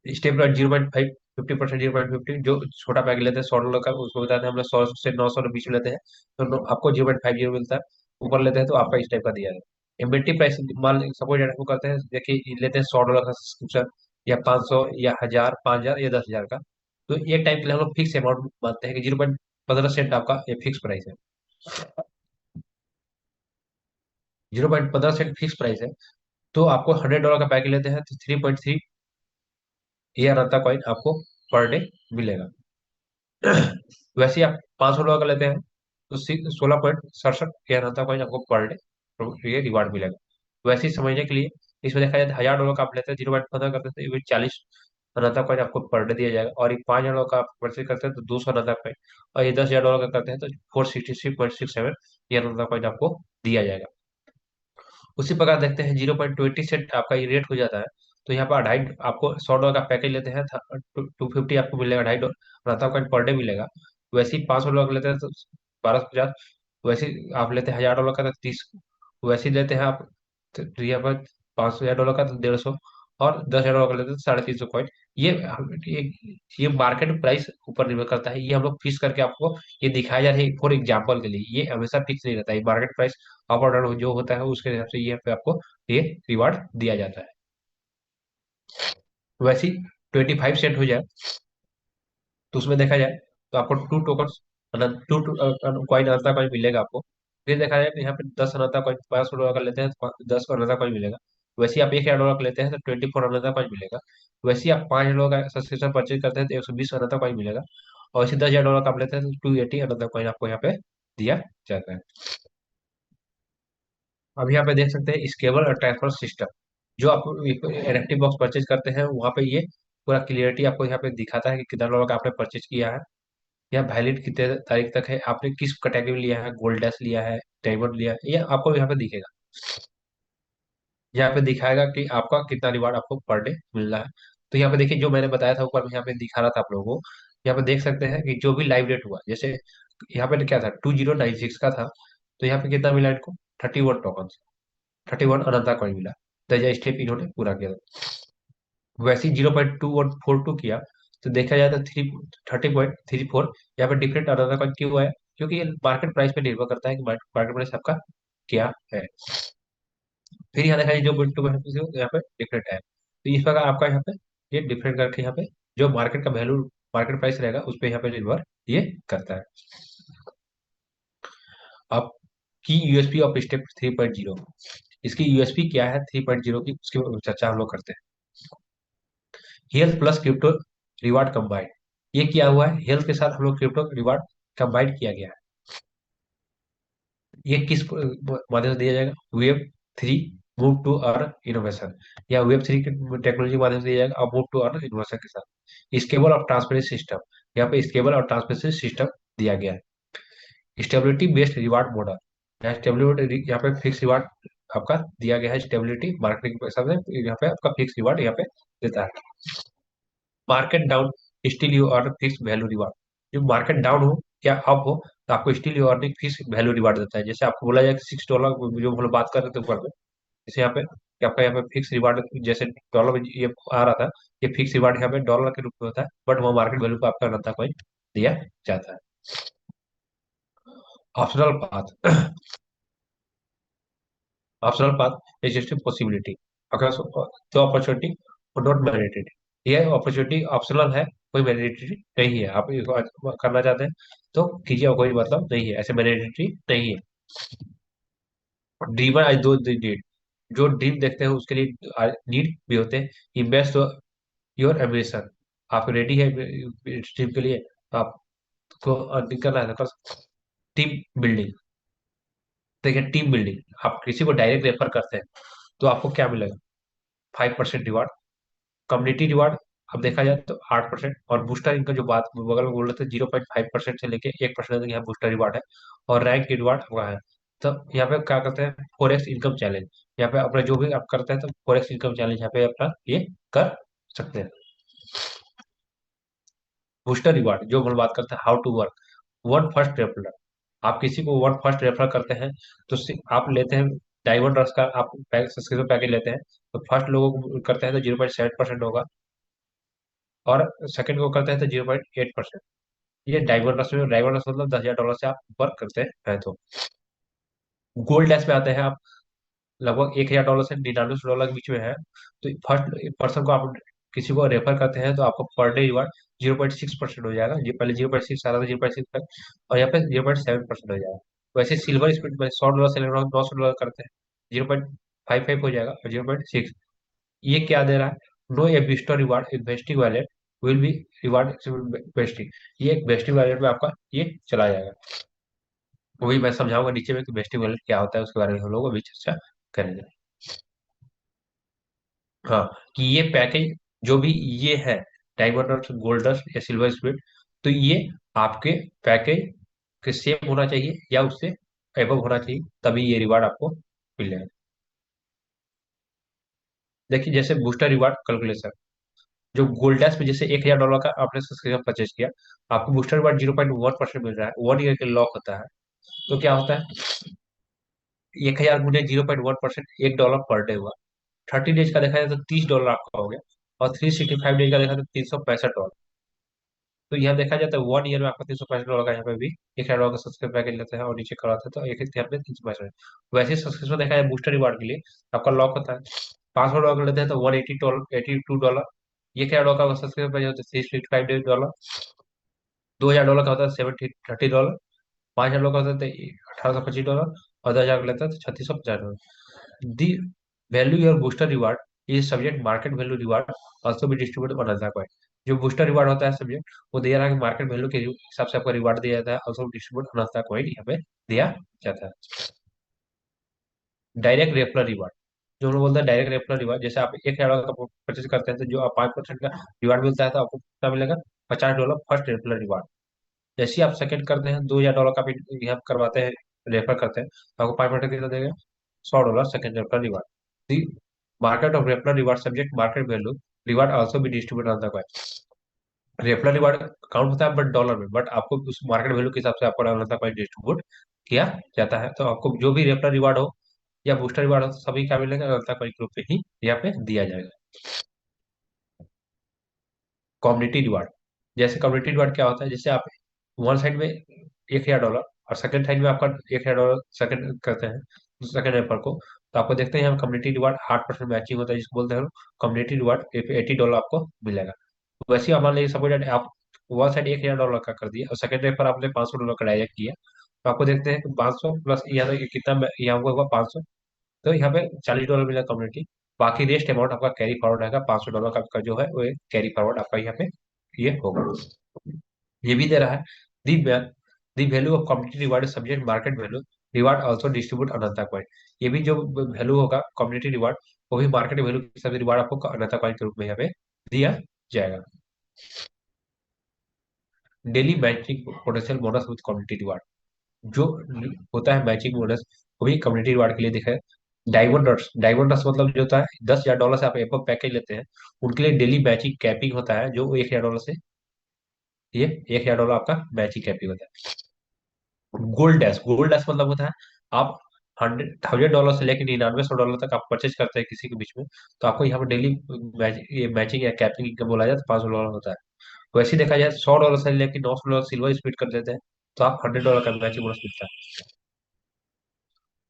स्टेप डिवाइड 0.5, 50%, 0.50 जो छोटा पैकेज लेते हैं $100 का उसको बताते हैं हम लोग 100 से 900 के बीच में लेते हैं तो आपको 0.50 मिलता है। ऊपर लेते हैं तो आपका इस टाइप का दिया है। एमएनटी प्राइस मान सपोज हम करते हैं, देखिए ये लेते हैं $100 का सब्सक्रिप्शन या 500 या 1000, 5000 या 10,000 का। तो एक टाइम के लिए हम लोग फिक्स अमाउंट मानते हैं कि 0.15 सेंट आपका ये फिक्स प्राइस है। 0.15 सेंट फिक्स प्राइस है। तो आपको $100 का पैकेज लेते हैं तो 3.3 ये रत्ता कॉइन आपको पर डे मिलेगा। वैसे ही आप $500 का लेते हैं तो 16.67 ये रत्ता कॉइन आपको पर डे ये रिवार्ड मिलेगा। वैसे ही समझने के लिए इसमें देखा जाए तो $1000 का आप लेते हैं 0.15 करते हैं तो ये 40 रत्ता कॉइन आपको पर डे दिया जाएगा। और ये $5000 का आप परचेज करते हैं तो 200 रत्ता कॉइन। और ये $10,000 का करते हैं तो 463.67 ये रत्ता कॉइन आपको दिया जाएगा। उसी प्रकार देखते हैं 0.20 सेंट आपका ये रेट हो जाता है। तो यहाँ पर ढाई आपको $100 का पैकेज लेते हैं 250 आपको मिलेगा, $2.50 रहता कॉइन पर डे मिलेगा। वैसे ही $500 का लेते हैं तो 1250। वैसे ही आप लेते हैं $1000 का तो 30। वैसे ही लेते हैं आप तो यहाँ पर $500 का तो 150। और $10,000 का लेते हैं तो 350 कॉइन। ये ये मार्केट प्राइस ऊपर निर्भर करता है। ये हम लोग फिक्स करके आपको ये दिखाया जा रहा है फॉर एग्जाम्पल के लिए, ये हमेशा फिक्स नहीं रहता है। मार्केट प्राइस अप और डाउन जो होता है उसके हिसाब से ये पे आपको ये रिवार्ड दिया जाता है। वैसे ही 25 सेंट हो जाए तो उसमें देखा जाए तो आपको two token two coin Ananta coin मिलेगा आपको। फिर देखा जाए तो यहाँ पे 10 अनता कॉइन $500 का लेते हैं तो 10 अनता कॉइन मिलेगा। वैसे ही आप $1,000 का लेते हैं तो 24 अनता कॉइन मिलेगा। वैसे ही आप $5 का सब्सक्रिप्शन परचेज करते हैं तो 120 अनता कॉइन मिलेगा। और वैसे $10,000 का आप लेते हैं तो 280 अनता कॉइन आपको यहाँ पे दिया जाता है। अब यहाँ पे देख सकते हैं स्केबल और ट्रांसफर सिस्टम। जो आप एनएफटी बॉक्स परचेज करते हैं वहाँ पे ये पूरा क्लियरिटी आपको यहाँ पे दिखाता है कि कितना डॉलर का आपने परचेज किया है, या वैलिड कितने तारीख तक है, आपने किस कैटेगरी लिया है, गोल्ड डैश लिया है, डायमंड लिया है, ये आपको यहाँ पे दिखेगा। यहाँ पे दिखाएगा कि आपका कितना रिवार्ड आपको पर डे मिल रहा है। तो यहाँ पे देखिए जो मैंने बताया था ऊपर में यहाँ पे दिखा रहा था आप लोगों को। यहाँ पे देख सकते हैं कि जो भी लाइव रेट हुआ, जैसे यहाँ पे क्या था 2096 का था तो यहाँ पे कितना मिला इनको, 31 टोकन, 31 अनंता कॉइन मिला। तो यह स्टेप इन्होंने पूरा किया था। वैसे ही 0.2142 किया तो देखा जाए तो 30.34 यहाँ पे डिफरेंट अनदर कॉइन क्यों है, क्योंकि ये मार्केट प्राइस पे निर्भर करता है कि मार्केट प्राइस आपका क्या है। फिर यहाँ देखा जाए जो 0.2 यहाँ पे डिफरेंट है तो इस प्रकार आपका यहाँ पे ये डिफरेंट करके यहाँ पे जो मार्केट का वैल्यू मार्केट प्राइस रहेगा उस पर यहाँ पे निर्भर ये करता है। अब की यूएसपी ऑफ स्टेप 3.0, इसकी यूएसपी क्या है 3.0 की उसकी चर्चा हम लोग करते हैं। Health plus crypto reward combined, ये किया हुआ है हेल्थ के साथ हम लोग क्रिप्टो रिवार्ड कंबाइंड किया गया है। ये किस माध्यम से दिया जाएगा, web 3 move to earn innovation, या वेब 3 के टेक्नोलॉजी के माध्यम से दिया जाएगा और मूव टू अर्न इनोवेशन के साथ। स्केबल और ट्रांसपेरेंट सिस्टम, यहाँ पे स्केबल और ट्रांसपेरेंट सिस्टम दिया गया है। स्टेबिलिटी बेस्ड रिवार्ड मॉडल, यहाँ स्टेबिलिटी यहाँ पे फिक्स रिवार्ड आपका दिया गया है। स्टेबिलिटी मार्केटिंग के हिसाब से यहाँ पे आपका फिक्स रिवार्ड यहाँ पे देता है। Market down still you earn fix value reward, जो मार्केट डाउन हो क्या अप हो तो आपको still you earning fix value reward देता है। जैसे आपको बोला जाए कि $6 जो हम लोग बात कर रहे थे ऊपर में, जैसे यहाँ पे कि आपका यहाँ पे फिक्स रिवार्ड जैसे डॉलर में ये आ रहा था, ये फिक्स रिवार्ड यहाँ पे डॉलर के रूप में होता है बट वहाँ मार्केट वैल्यू को आपका रहता कोई दिया जाता है। Optional path, optional path existing possibility, अगर तो अपॉर्चुनिटी और नॉट मैंडेटरी, ये अपॉर्चुनिटी ऑप्शनल है, कोई मैंडेटरी नहीं है। आप इसको करना चाहते हैं तो कीजिए और कोई मतलब नहीं है, ऐसे मैंडेटरी नहीं है। ड्रीमर आई दो नीड, जो ड्रीम देखते हैं उसके लिए नीड भी होते हैं। इन्वेस्ट योर एम्बिशन, आप रेडी है इस ड्रीम के लिए तो आपको अर्निंग करना है तो टीम बिल्डिंग, देखिए टीम बिल्डिंग आप किसी को डायरेक्ट रेफर करते हैं तो आपको क्या मिलेगा? 5% रिवार्ड। कम्युनिटी रिवार्ड अब देखा जाए तो 8%। और बूस्टर इनका जो बात बगल में बोल रहे थे, 0.5% से लेके 1% तक यहाँ बूस्टर रिवार्ड है। और रैंक रिवार्ड हुआ है। तो यहाँ पे क्या करते हैं, 4x इनकम चैलेंज। यहाँ पे अपना जो भी आप करते हैं तो 4x इनकम चैलेंज यहाँ पे अपना ये कर सकते हैं। बूस्टर रिवार्ड जो हम बात करते हैं, how to work. One first referral. आप किसी को वन फर्स्ट रेफर करते हैं तो आप लेते हैं डायमंड रस का, आप सब्सक्रिप्शन पैकेज लेते हैं। तो फर्स्ट लोगों को करते हैं तो 0.7% होगा, और सेकंड को करते हैं तो 0.8%। ये डायमंड रस में, डायमंड रस मतलब $10,000 से आप वर्क करते हैं तो। गोल्ड डैश में आते हैं आप, लगभग $1,000 से $99 के बीच में है। तो फर्स्ट पर्सन को आप किसी को रेफर करते हैं तो आपको पर डे रिवार्ड 0.6% हो जाएगा। ये पहले 0.6 आ रहा था, 0.6 तक, और यहाँ पे 0.7% हो जाएगा। वैसे सिल्वर स्पीड में $100 से लगभग $900 करते हैं, 0.55 हो जाएगा, और 0.6। ये क्या दे रहा है? No a booster reward investing wallet will be reward vesting. ये एक वेस्टिंग वैलेट में आपका ये चला जाएगा। वही मैं समझाऊंगा नीचे में कि वेस्टिंग वैलेट क्या होता है, उसके बारे में हम लोग अभी चर्चा करेंगे। हाँ, कि ये पैकेज जो भी ये है, डायमंड डस्ट, गोल्ड डस्ट या सिल्वर स्प्लिट, तो ये आपके पैकेज के सेम होना चाहिए या उससे एबव होना चाहिए, तभी ये रिवार्ड आपको मिलेगा। देखिए जैसे बूस्टर रिवार्ड कैलकुलेशन, जो गोल्ड डैश में जैसे $1,000 का आपने सब्सक्रिप्शन परचेज किया, आपको बूस्टर रिवार्ड 0.1% मिल रहा है, 1 ईयर के लॉक होता है। तो क्या होता है, 1,000 गुने 0.1%, $1 पर डे हुआ। 30 डेज का देखा जाए तो $30 आपका हो गया। और 365 डेज का देखा तो $365। तो यहाँ देखा जाता है 1 ईयर में आपका $365 का, यहाँ पे भी $1,000 का सब्सक्रिप्शन पैकेज लेते हैं और नीचे कराते हैं तो एक एक में 365। वैसे सब्सक्रिप्शन देखा जाए बूस्टर रिवार्ड के लिए आपका लॉक होता है। $500 का लेते हैं तो $182, $82। $1,000 का सब्सक्रिप्शन पैकेज होता है $365। $2,000 का होता है $730। $5,000 का होता है $1,825। और 10,000 का लेता है तो $3,650। The value your booster reward is subject market value reward also भी डिस्ट्रीब्यूट ऑन अदर कॉइन। जो बूस्टर रिवार्ड होता है सब्जेक्ट, वो दिया रहा है कि मार्केट वैल्यू के हिसाब से आपको रिवार्ड दिया जाता है, also distribute on other coin यहाँ पे दिया जाता है। डायरेक्ट रेफरल रिवार्ड, जो हम लोग बोलते हैं डायरेक्ट रेफरल रिवार्ड, जैसे आप $1,000 का परचेज करते हैं तो जो आप 5% का रिवार्ड मिलता है तो आपको कितना मिलेगा? $50 फर्स्ट रेफरल रिवार्ड। जैसे ही आप सेकंड करते हैं, $2,000 का भी यहाँ करवाते हैं, रेफर करते हैं, तो आपको 5% कितना देगा? $100 second referral reward. The market of referral reward subject market value reward also भी distribute on the coin. Referral reward count होता है बट डॉलर में, बट आपको उस मार्केट वैल्यू के हिसाब से आपको अनंता कॉइन डिस्ट्रीब्यूट किया जाता है। तो आपको जो भी रेफरल रिवार्ड हो या बूस्टर रिवार्ड हो, तो सभी क्या मिलेगा? अनंता कॉइन ग्रुप पे ही यहाँ पे दिया जाएगा। कम्युनिटी रिवार्ड, जैसे कम्युनिटी रिवार्ड क्या होता है, जैसे आप वन साइड में $1,000 और सेकंड साइड में आपका $1,000 सेकंड करते हैं सेकंड रेफर को, तो आपको देखते हैं यहाँ कम्युनिटी रिवार्ड 8% मैचिंग होता है, जिसको बोलते हैं कम्युनिटी रिवार्ड। $80 आपको मिलेगा। वैसे ही मान लीजिए सपोज आप वन साइड $1,000 का कर दिया और सेकंड रेफर आपने $500 का डायरेक्ट किया, तो आपको देखते हैं कि 500 प्लस यहाँ तक कितना यहाँ होगा 500, तो यहाँ पे $40 मिला कम्युनिटी। बाकी रेस्ट अमाउंट आपका कैरी फॉरवर्ड रहेगा, $500 का आपका जो है वो कैरी फॉरवर्ड आपका यहाँ पे ये होगा। ये भी दे रहा है, the the value of community reward subject market value reward also distribute Ananta coin. ये भी जो वैल्यू होगा कम्युनिटी रिवार्ड, वो भी मार्केट वैल्यू के हिसाब से रिवार्ड आपको अनंता कॉइन के रूप में यहाँ पे दिया जाएगा। Daily matching potential bonus with community reward, जो होता है मैचिंग बोनस, वो भी कम्युनिटी रिवार्ड के लिए दिखा है। डायमंड रस मतलब जो होता है $10,000 से आप एप्पल पैकेज लेते हैं, उनके लिए डेली मैचिंग कैपिंग होता है, जो $1,000 से ये $1,000 आपका मैचिंग कैपिंग होता है। गोल्ड डैश मतलब होता है, आप 100,000 से लेकर $9,900 तक आप परचेज करते हैं किसी के बीच में, तो आपको यहाँ पर डेली ये मैचिंग या कैपिंग इनकम बोला जाए तो $500 होता है। वैसे ही देखा जाए $100 से लेकर $900 सिल्वर स्पीड कर देते हैं, तो आप $100 का मैचिंग बोनस मिलता है।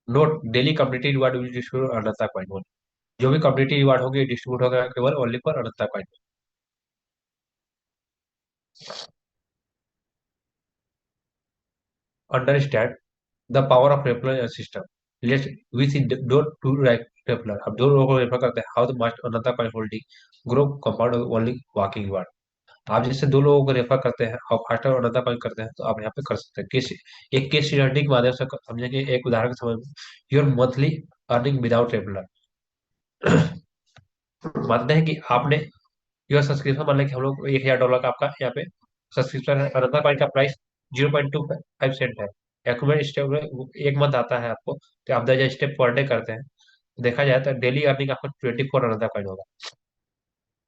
Note daily community reward will distribute Ananta coin. जो भी कम्युनिटी रिवार्ड होगी डिस्ट्रीब्यूट होगा केवल ओनली पर Ananta coin. Understand the power of referral system. Let's we see do two referral, अब दो लोगों को रेफर करते हैं, how the must Ananta coin holding grow compound only walking reward. आप जैसे दो लोगों को रेफर करते हैं और फास्टर और अनंता कॉइन करते हैं, तो आप यहाँ पे कर सकते हैं केस, एक केस स्टडी के माध्यम से समझेंगे, एक उदाहरण के समझ। Your monthly earning without referral, मानते हैं कि आपने यह सब्सक्रिप्शन, मान लें कि हम लोग $1,000 का आपका यहाँ पे सब्सक्रिप्शन है, अनदर कॉइन का प्राइस 0.25 सेंट है। एक्यूमुलेट स्टेप एक मंथ आता है आपको, तो आप 10 स्टेप पर डे करते हैं, तो देखा जाए तो डेली अर्निंग आपको 24 अनदर कॉइन होगा।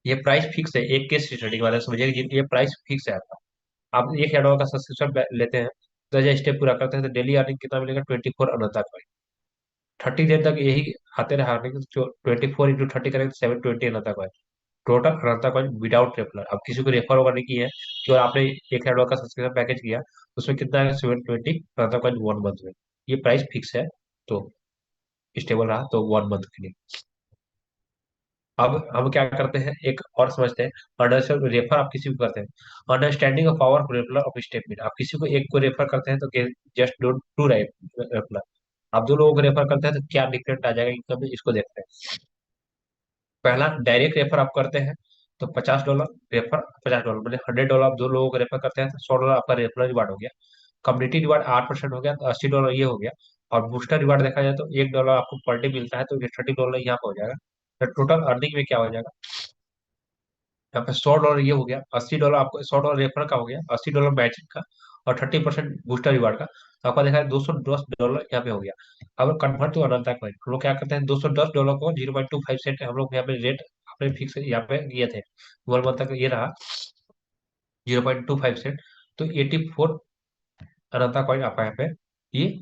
ये प्राइस फिक्स है, एक केस स्टडी वाले समझिए कि ये प्राइस फिक्स है आपका। आप $1,000 का सब्सक्रिप्शन लेते हैं, 10 स्टेप पूरा करते हैं, तो डेली अर्निंग कितना मिलेगा? 24 अनदर कॉइन। 30 दिन तक यही आते रहे अर्निंग, 24 इंटू 30 करेंगे तो 720 अनदर कॉइन। टोटल अनंता कॉइन विदाउट रेफरल। अब किसी को रेफर वगैरह नहीं किया है, केवल आपने $1,000 का सब्सक्रिप्शन पैकेज किया, उसमें कितना है? 720 अनंता कॉइन 1 मंथ में। ये प्राइस फिक्स है, तो स्टेबल रहा तो 1 मंथ के लिए। अब हम क्या करते हैं, एक और समझते हैं। अंडरस्टैंड रेफर आप किसी को करते हैं, understanding of power of referral of statement. आप किसी को एक को रेफर करते हैं तो जस्ट डोंट टू रेफरल। आप दो लोगों को रेफर करते हैं तो क्या डिफरेंट आ जाएगा इनकम में, इसको देखते हैं। पहला, डायरेक्ट रेफर आप करते हैं तो $50 रेफर, $50 मतलब $100 आप दो लोगों को रेफर करते हैं तो $100 आपका रेफरल रिवार्ड हो गया। कम्युनिटी रिवार्ड 8% हो गया तो $80 ये हो गया। और बूस्टर रिवार्ड देखा जाए तो $1 आपको पर डे मिलता है, तो ये $30 यहाँ पे हो जाएगा। तो टोटल अर्निंग में क्या हो जाएगा? यहाँ पे $100 ये हो गया, $80 आपको, $100 रेफर का हो गया, $80 मैचिंग का, और 30% बूस्टर रिवार्ड का, तो आपका देखा है $210 यहाँ पे हो गया। अब कन्वर्ट टू अनदर कॉइन, हम लोग क्या करते हैं, $210 को 0.25 सेंट हम लोग यहाँ पे रेट अपने फिक्स यहाँ पे किए थे, 1 मंथ तक ये रहा 0.25 सेंट। तो 84 अनंता कॉइन आपका यहाँ पे ये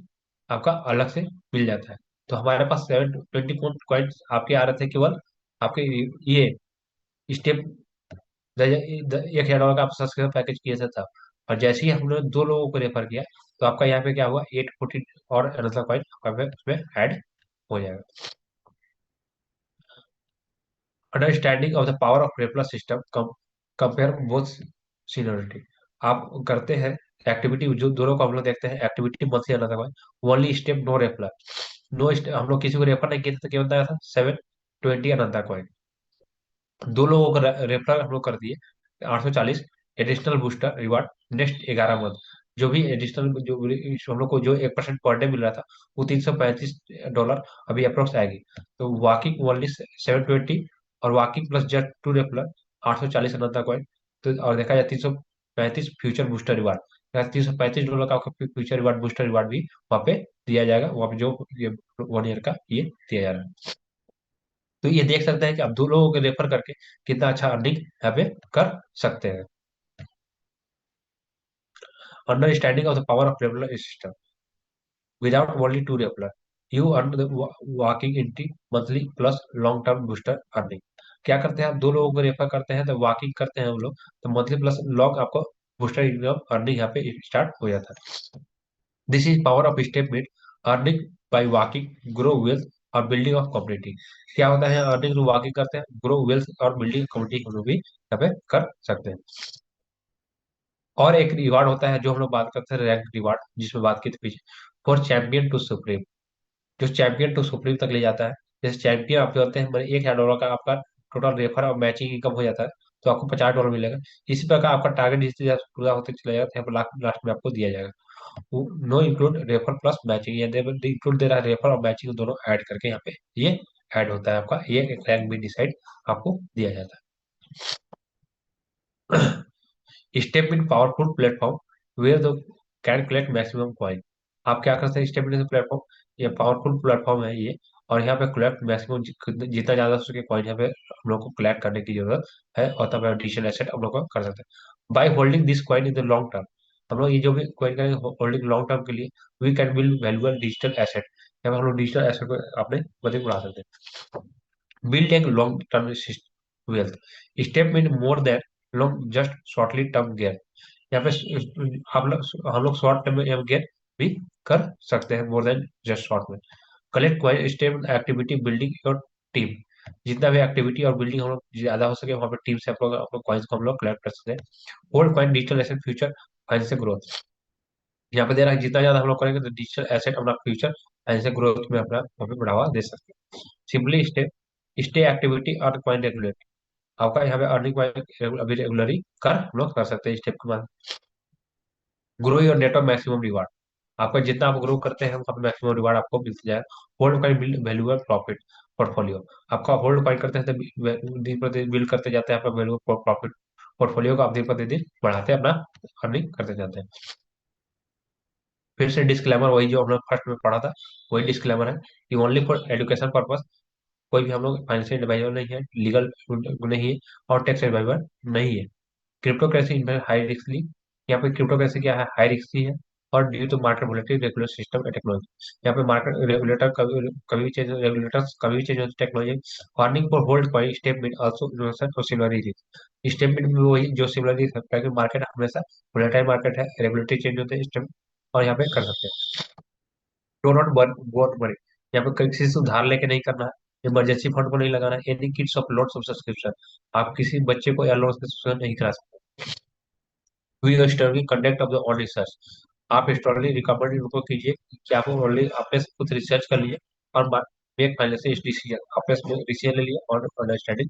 आपका अलग से मिल जाता है। तो हमारे पास 720 आपके आ रहे थे केवल आपके ये स्टेप, $1,000 का आप सब्सक्रिप्शन पैकेज किए थे तब। और जैसे ही हमने दो लोगों को रेफर किया, तो आपका यहाँ पे क्या हुआ, 840 और अनदर कॉइन आपका उसमें ऐड हो जाएगा। Understanding of the power of referral system compare both seniority. आप करते हैं एक्टिविटी, जो दोनों को हम लोग देखते हैं, एक्टिविटी मंथली आना था, ओनली स्टेप नो रेफरल। हम लोग किसी को रेफर नहीं किए थे तो क्या होता था, 720 अनंता कॉइन। दो लोगों को रेफर हम लोग कर दिए, 840 additional booster reward next 11 month. जो भी एडिशनल जो हम लोग को जो 1% पर डे मिल रहा था, वो $335 अभी अप्रोक्स आएगी। तो वॉकिंग ओनली 720, और walking plus just two referral 840 Ananta coin. तो और देखा जाए 335 फ्यूचर बूस्टर रिवार्ड, $335 का आपको फ्यूचर रिवार्ड बूस्टर रिवार्ड भी वहाँ पे दिया जाएगा, वहाँ पे जो ये 1 ईयर का ये दिया जा रहा है। तो ये देख सकते हैं कि आप दो लोगों को रेफर करके कितना अच्छा अर्निंग यहाँ पे कर सकते हैं। Understanding of the power of referral system without only two referral, you earn the walking entry monthly plus long term booster earning. क्या करते हैं, आप दो लोगों को रेफर करते हैं तो वॉकिंग करते हैं हम लोग, तो मंथली प्लस लॉन्ग आपको बूस्टर इनकम अर्निंग यहाँ पे स्टार्ट हो जाता है। This is power of step made earning by walking grow wealth और बिल्डिंग ऑफ कम्युनिटी। क्या होता है, अर्निंग वॉकिंग करते हैं, ग्रो वेल्थ और बिल्डिंग कम्युनिटी हम लोग भी यहाँ पे कर सकते हैं। और एक रिवार्ड होता है जो हम लोग बात करते हैं, रैंक रिवार्ड, जिसमें बात की थी पीछे, फॉर चैंपियन टू सुप्रीम, जो चैंपियन टू सुप्रीम तक ले जाता है। जैसे चैंपियन आप करते हैं, मतलब $1,000 का आपका टोटल रेफर और मैचिंग इनकम हो जाता है, तो आपको $50 मिलेगा। इसी प्रकार आपका टारगेट जिस तरह पूरा होते चला जाएगा, तो यहाँ पर लास्ट लास्ट में आपको दिया जाएगा। Know include refer plus matching, या इंक्लूड दे रहा है, रेफर और मैचिंग दोनों ऐड करके यहाँ पे ये ऐड होता है आपका, ये एक रैंक भी डिसाइड आपको दिया जाता है। Step in powerful platform where the can collect maximum coin. आप क्या करते हैं, स्टेप इन प्लेटफॉर्म, ये पावरफुल प्लेटफॉर्म है ये, और यहाँ पे कलेक्ट मैक्सिमम जितना ज्यादा हो सके कॉइन यहाँ पे हम लोग को कलेक्ट करने की जरूरत है, और तब एडिशनल एसेट हम लोग को कर सकते हैं by holding this coin in the long term. हम लोग ये जो भी कॉइन करेंगे होल्डिंग लॉन्ग टर्म के लिए, we can build valuable digital asset, यहाँ पे हम लोग डिजिटल एसेट को अपने मदद बढ़ा सकते हैं। build a long-term wealth. Step mean more than long just shortly term gain. यहाँ पे हम लोग शॉर्ट टर्म में गेन भी कर सकते हैं, मोर देन जस्ट शॉर्ट में। Collect coin step activity building your team, जितना भी एक्टिविटी और बिल्डिंग हम लोग ज्यादा हो सके वहाँ पे टीम से आप लोग कॉइन्स को हम लोग कलेक्ट कर सकते हैं। Hold coin digital asset future financial growth, यहाँ पे दे रहा है जितना ज्यादा हम लोग करेंगे तो डिजिटल एसेट अपना फ्यूचर फाइनेंशियल ग्रोथ में अपना वहाँ पे बढ़ावा दे सकते हैं। सिंपली स्टेप, स्टे एक्टिविटी और कॉइन रेगुलेट, आपका यहाँ पे अर्निंग अभी रेगुलरली कर हम लोग कर सकते हैं स्टेप के बाद। Grow your net of maximum reward, आपका जितना आप ग्रो करते हैं वहाँ पे मैक्सिमम रिवार्ड आपको मिलता जाएगा। होल्ड का बिल्ड वैल्यूएबल प्रॉफिट, पोर्टफोलियो। आपका होल्ड क्वाइट करते हैं तो दिन प्रतिदिन बिल्ड करते जाते हैं आपका वैल्यू प्रॉफिट पोर्टफोलियो को, आप दिन प्रतिदिन बढ़ाते हैं, अपना अर्निंग करते जाते हैं। फिर से डिस्क्लेमर वही जो हमने फर्स्ट में पढ़ा था, वही डिस्क्लेमर है कि ओनली फॉर एजुकेशन पर्पस। कोई भी हम लोग फाइनेंशियल एडवाइजर नहीं है, लीगल नहीं है, और टैक्स एडवाइजर नहीं है। क्रिप्टो करेंसी हाई रिस्कली, यहाँ पे क्रिप्टो करेंसी क्या है, हाई रिस्की है। और due to market volatility regular system and technology, यहाँ पे मार्केट रेगुलेटर कभी कभी भी चेंज, रेगुलेटर्स कभी भी चेंज होती है, technology. Warning for hold point statement also innovation और सिमिलरिटी रिस्क, स्टेटमेंट में वही जो सिमिलरिटी है कि मार्केट हमेशा वोलेटाइल मार्केट है, रेगुलेटरी चेंज होते हैं स्टेट, और यहाँ पे कर सकते हैं। डो नॉट बोर्ड मनी, यहाँ पे किसी से उधार लेके नहीं करना है, इमरजेंसी फंड को नहीं लगाना है, any kids of loans of subscription, आप किसी बच्चे को या लोन सब्सक्रिप्शन नहीं करा सकते। We historically conduct of the on research, आप हिस्टोरिकली रिकमेंड उनको कीजिए कि आप ऑलरेडी आपने कुछ रिसर्च कर लिए और मेक फाइनेंशियल डिसीजन, आपने डिसीजन ले लिया और understanding.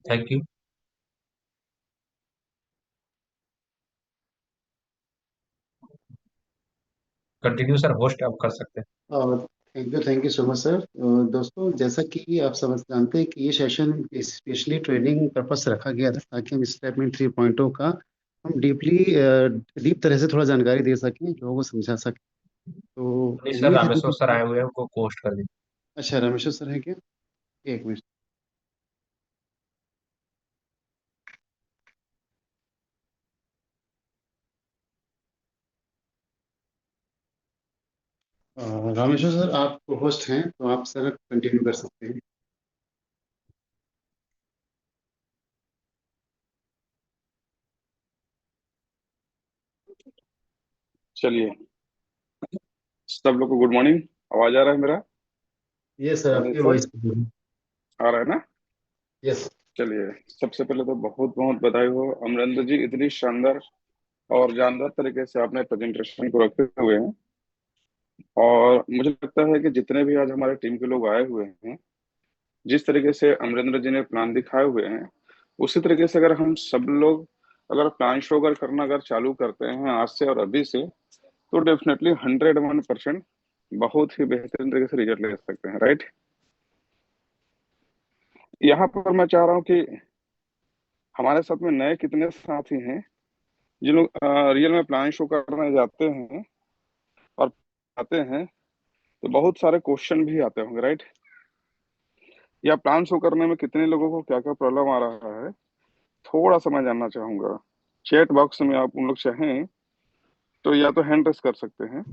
Thank you. Continue sir, host आप कर सकते हैं। Thank you so much sir. दोस्तों, जैसा कि आप समझ जानते हैं कि ये सेशन स्पेशली ट्रेनिंग पर्पस से रखा गया था, ताकि हम स्टेटमेंट 3.0 का हम डीप तरह से थोड़ा जानकारी दे सकें, लोगों को समझा सकें। तो नहीं सर, उम्मीद है रामेश्वर सर कि आए हुए हैं, उनको पोस्ट कर दीजिए। अच्छा, रामेश्वर सर है क्या? एक मिनट। रामेश्वर सर, आप होस्ट हैं तो आप सर कंटिन्यू कर सकते हैं। चलिए, सब लोग को गुड मॉर्निंग। आवाज आ रहा है मेरा? ये सर, रजत आपकी सर, वॉइस। आ रहा है ना? यस। चलिए, सबसे पहले तो बहुत बहुत बधाई हो अमरिंदर जी, इतनी शानदार और जानदार तरीके से आपने प्रेजेंटेशन को रखे हुए हैं। और मुझे लगता है कि जितने भी आज हमारे टीम के लोग आए हुए हैं, जिस तरीके से अमरिंदर जी ने प्लान दिखाए हुए हैं, उसी तरीके से अगर हम सब लोग अगर प्लान शो अगर करना अगर चालू करते हैं आज से और अभी से, तो डेफिनेटली 101% बहुत ही बेहतरीन तरीके से रिजल्ट ले सकते हैं, राइट? यहाँ पर मैं चाह रहा हूँ कि हमारे साथ में नए कितने साथी हैं जिन लोग रियल में प्लान शो करने जाते हैं और आते हैं, तो बहुत सारे क्वेश्चन भी आते होंगे, राइट? या प्लान शो करने में कितने लोगों को क्या क्या प्रॉब्लम आ रहा है, थोड़ा सा मैं जानना चाहूंगा। चैट बॉक्स में आप उन लोग चाहें तो या तो हैंड रेस कर सकते हैं।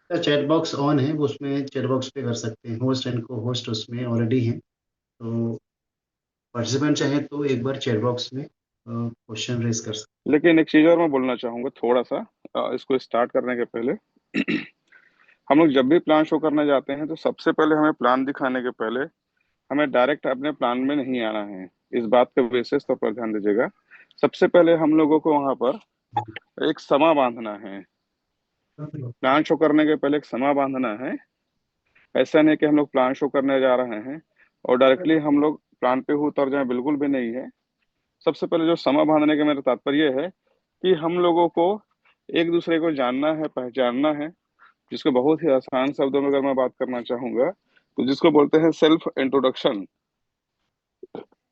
सर, चैट बॉक्स ऑन है, वो उसमें चैट बॉक्स पे कर सकते हैं, होस्ट एंड को होस्ट उसमें ऑलरेडी हैं। तो पार्टिसिपेंट चाहे तो एक बार चैट बॉक्स में क्वेश्चन रेज कर सकते लेकिन एक चीज और मैं बोलना चाहूंगा थोड़ा सा, इसको स्टार्ट करने के पहले हम लोग जब भी प्लान शो करने जाते हैं तो सबसे पहले हमें प्लान दिखाने के पहले हमें डायरेक्ट अपने प्लान में नहीं आना है। इस बात का विशेष तौर पर ध्यान दीजिएगा। सबसे पहले हम लोगों को वहां पर एक समा बांधना है। हैं। प्लान शो करने के पहले एक समा बांधना है। ऐसा नहीं कि हम लोग प्लान शो करने जा रहे हैं और डायरेक्टली हम लोग प्लान पे ही उतर जाए, बिल्कुल भी नहीं है। सबसे पहले जो समा बांधने का मेरा तात्पर्य है कि हम लोगों को एक दूसरे को जानना है, पहचानना है, जिसको बहुत ही आसान शब्दों में अगर मैं बात करना चाहूंगा तो जिसको बोलते हैं सेल्फ इंट्रोडक्शन।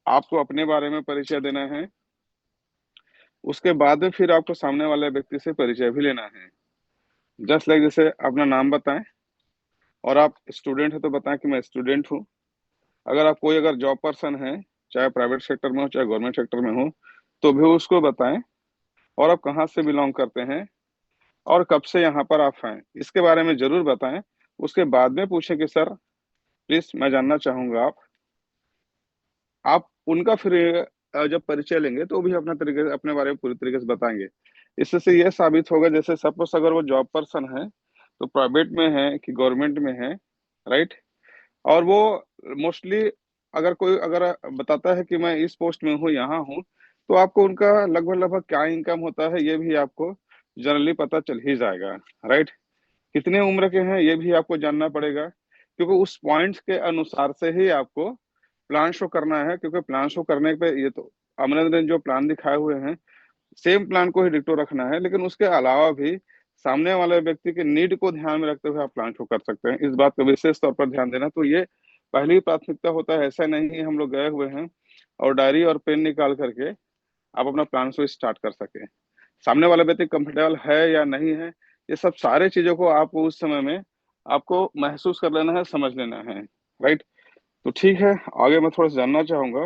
आपको अपने बारे में परिचय देना है, उसके बाद में फिर आपको सामने वाले व्यक्ति से परिचय भी लेना है। जस्ट लाइक जैसे अपना नाम बताएं, और आप स्टूडेंट है तो बताएं कि मैं स्टूडेंट हूँ। अगर आप कोई अगर जॉब पर्सन है, चाहे प्राइवेट सेक्टर में हो चाहे गवर्नमेंट सेक्टर में हो, तो भी उसको बताएं। और आप कहाँ से बिलोंग करते हैं और कब से यहाँ पर आप हैं, इसके बारे में जरूर बताएं। उसके बाद में पूछें कि सर प्लीज मैं जानना चाहूंगा, आप उनका फिर जब परिचय लेंगे तो वो भी अपना तरीके से अपने बारे में पूरी तरीके से बताएंगे। इससे से यह साबित होगा, जैसे सपोज अगर वो जॉब पर्सन है तो प्राइवेट में है कि गवर्नमेंट में है, राइट? और वो मोस्टली अगर कोई अगर बताता है कि मैं इस पोस्ट में हूँ, यहाँ हूँ, तो आपको उनका लगभग लगभग क्या इनकम होता है ये भी आपको जनरली पता चल ही जाएगा, राइट? कितने उम्र के हैं ये भी आपको जानना पड़ेगा, क्योंकि उस पॉइंट्स के अनुसार से ही आपको प्लान शो करना है। क्योंकि प्लान शो करने पे ये तो अमरिंदर ने जो प्लान दिखाए हुए हैं, सेम प्लान को ही डिक्टो रखना है, लेकिन उसके अलावा भी सामने वाले व्यक्ति के नीड को ध्यान में रखते हुए आप प्लान शो कर सकते हैं। इस बात का विशेष तौर पर ध्यान देना। तो ये पहली प्राथमिकता होता है। ऐसा नहीं है हम लोग गए हुए हैं और डायरी और पेन निकाल करके आप अपना प्लान शो स्टार्ट कर सके। सामने वाला व्यक्ति कंफर्टेबल है या नहीं है, ये सब सारे चीजों को आप उस समय में आपको महसूस कर लेना है, समझ लेना है। राइट। तो ठीक है, आगे मैं थोड़ा सा जानना चाहूंगा,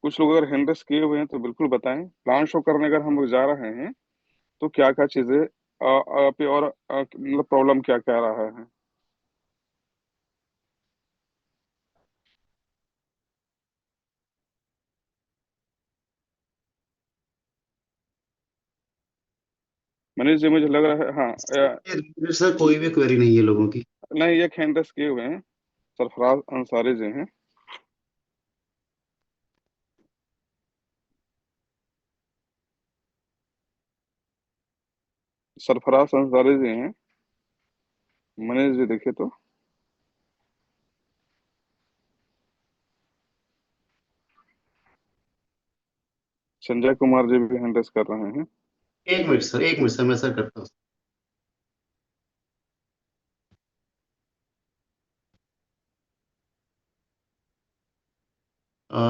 कुछ लोग अगर हैंड रेस किए हुए हैं तो बिल्कुल बताएं। प्लान शो करने अगर हम लोग जा रहे हैं तो क्या क्या चीजें पे और मतलब प्रॉब्लम क्या क्या रहा है। मनीष जी, मुझे लग रहा है हाँ सर कोई भी क्वेरी नहीं है लोगों की। नहीं, ये हैंड रेस किए हुए हैं, सरफराज अंसारी जी हैं। सरफराज अंसारी जी हैं। मनीष जी देखिए तो। संजय कुमार जी भी हैंड रेस कर रहे हैं। एक मिनट सर, एक मिनट सर, मैं सर करता हूँ।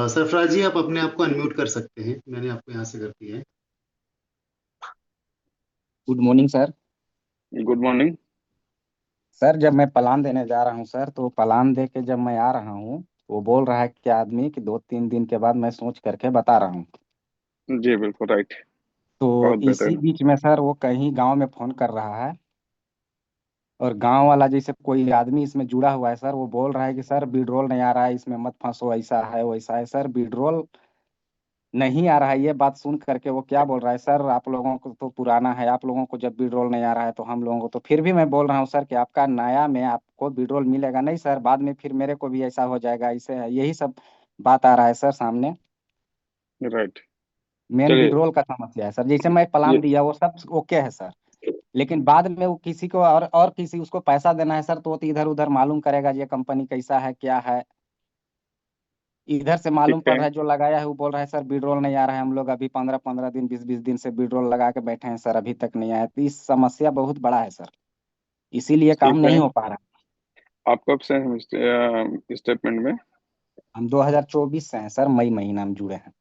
सरफराज जी, आप अपने आप को अनम्यूट कर सकते हैं, मैंने आपको यहाँ से कर दिया है। Good morning sir. Good morning. Sir जब मैं प्लान देने जा रहा हूँ सर, तो प्लान दे के जब मैं आ रहा हूँ, वो बोल रहा है कि आदमी कि 2-3 दिन के बाद मैं सोच करके बता रहा हूँ। जी बिल्कुल राइट। तो बहुत इसी बेहतर। बीच में सर वो कहीं गांव में फोन कर रहा है, और गांव वाला जैसे कोई आदमी इसमें जुड़ा हुआ है सर, वो बोल रहा है कि सर विड्रॉल नहीं आ रहा है, इसमें मत फंसो, ऐसा है वैसा है। सर विड्रॉल नहीं आ रहा है, ये बात सुन करके वो क्या बोल रहा है, सर आप लोगों को तो पुराना है, आप लोगों को जब विड्रॉल नहीं आ रहा है तो हम लोगों को तो। फिर भी मैं बोल रहा हूँ सर कि आपका नया में आपको विड्रॉल मिलेगा नहीं सर, बाद में फिर मेरे को भी ऐसा हो जाएगा, ऐसे है, यही सब बात आ रहा है सर सामने। राइट। मेन चलिए। विड्रॉल का समस्या है सर, जैसे मैं प्लान ये दिया वो सब ओके है सर, लेकिन बाद में वो किसी को और किसी उसको पैसा देना है सर, तो वो तो इधर उधर मालूम करेगा ये कंपनी कैसा है क्या है। इधर से मालूम ठीक पड़ है। रहा है जो लगाया है वो बोल रहा है सर विड्रॉल नहीं आ रहा है, हम लोग अभी 15-15 दिन 20-20 दिन से विड्रॉल लगा के बैठे हैं सर, अभी तक नहीं आया। तो इस समस्या बहुत बड़ा है सर, इसीलिए काम ठीक है, नहीं हो पा रहा। आप कब से हैं स्टेटमेंट में। हम 2024 से हैं सर, मई महीना में जुड़े हैं।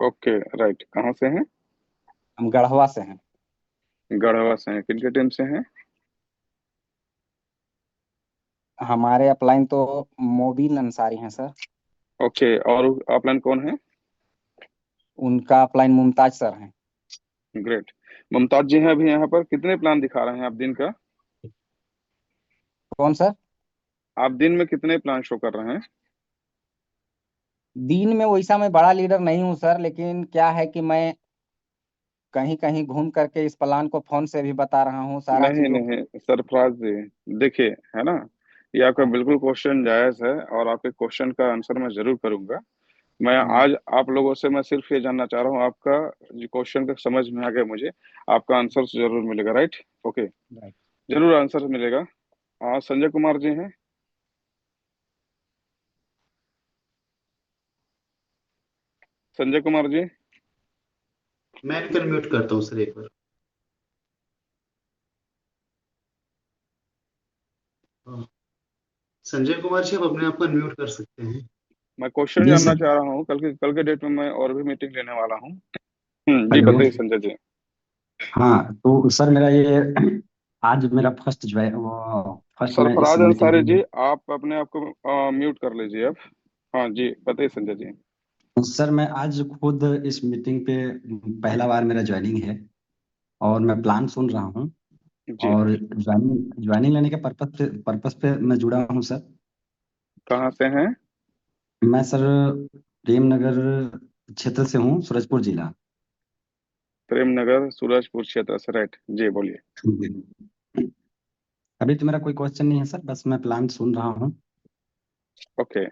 ओके। राइट, कहाँ से हैं। हम गढ़वा से हैं। गढ़वा से हैं, किन के टीम से हैं। हमारे अपलाइन तो मोबिन अंसारी हैं सर। ओके, और अपलाइन कौन है। उनका अपलाइन मुमताज सर हैं। ग्रेट। मुमताज जी हैं अभी यहाँ पर, कितने प्लान दिखा रहे हैं आप दिन का। कौन सर। आप दिन में कितने प्लान शो कर रहे हैं। दिन में वैसा मैं बड़ा लीडर नहीं हूँ सर, लेकिन क्या है कि मैं कहीं कहीं घूम करके इस प्लान को फोन से भी बता रहा हूँ सारा नहीं चीजों को। नहीं सरफराज जी, देखिए, है ना, ये आपका हाँ बिल्कुल क्वेश्चन जायज है और आपके क्वेश्चन का आंसर मैं जरूर करूंगा। मैं हाँ। आज आप लोगों से मैं सिर्फ ये जानना चाह रहा हूँ, आपका जो क्वेश्चन का समझ में आ गया मुझे, आपका आंसर जरूर मिलेगा। राइट। ओके। राइट। जरूर आंसर मिलेगा। हाँ, संजय कुमार जी हैं। संजय कुमार जी। मैं इनको अनम्यूट करता हूँ सर एक बार। हाँ, संजय कुमार जी, आप अपने आप को अनम्यूट कर सकते हैं। मैं क्वेश्चन जी जानना सर। चाह रहा हूँ, कल के डेट में मैं और भी मीटिंग लेने वाला हूँ। जी हेलो। बताइए संजय जी। हाँ तो सर मेरा ये आज मेरा फर्स्ट मैं इस सरफराज मीटिंग अंसारी जी, में। आप अपने आप को म्यूट कर लीजिए अब। हाँ जी बताइए संजय जी। सर मैं आज खुद इस मीटिंग पे पहला बार मेरा ज्वाइनिंग है, और मैं प्लान सुन रहा हूँ, जी। और ज्वाइनिंग ज्वाइनिंग लेने के पर्पस पे मैं जुड़ा हूँ सर। कहाँ से हैं। मैं सर प्रेम नगर क्षेत्र से हूँ, सूरजपुर जिला। प्रेम नगर सूरजपुर क्षेत्र से। राइट जी, बोलिए। अभी तो मेरा कोई क्वेश्चन नहीं है सर, बस मैं प्लान सुन रहा हूँ। ओके।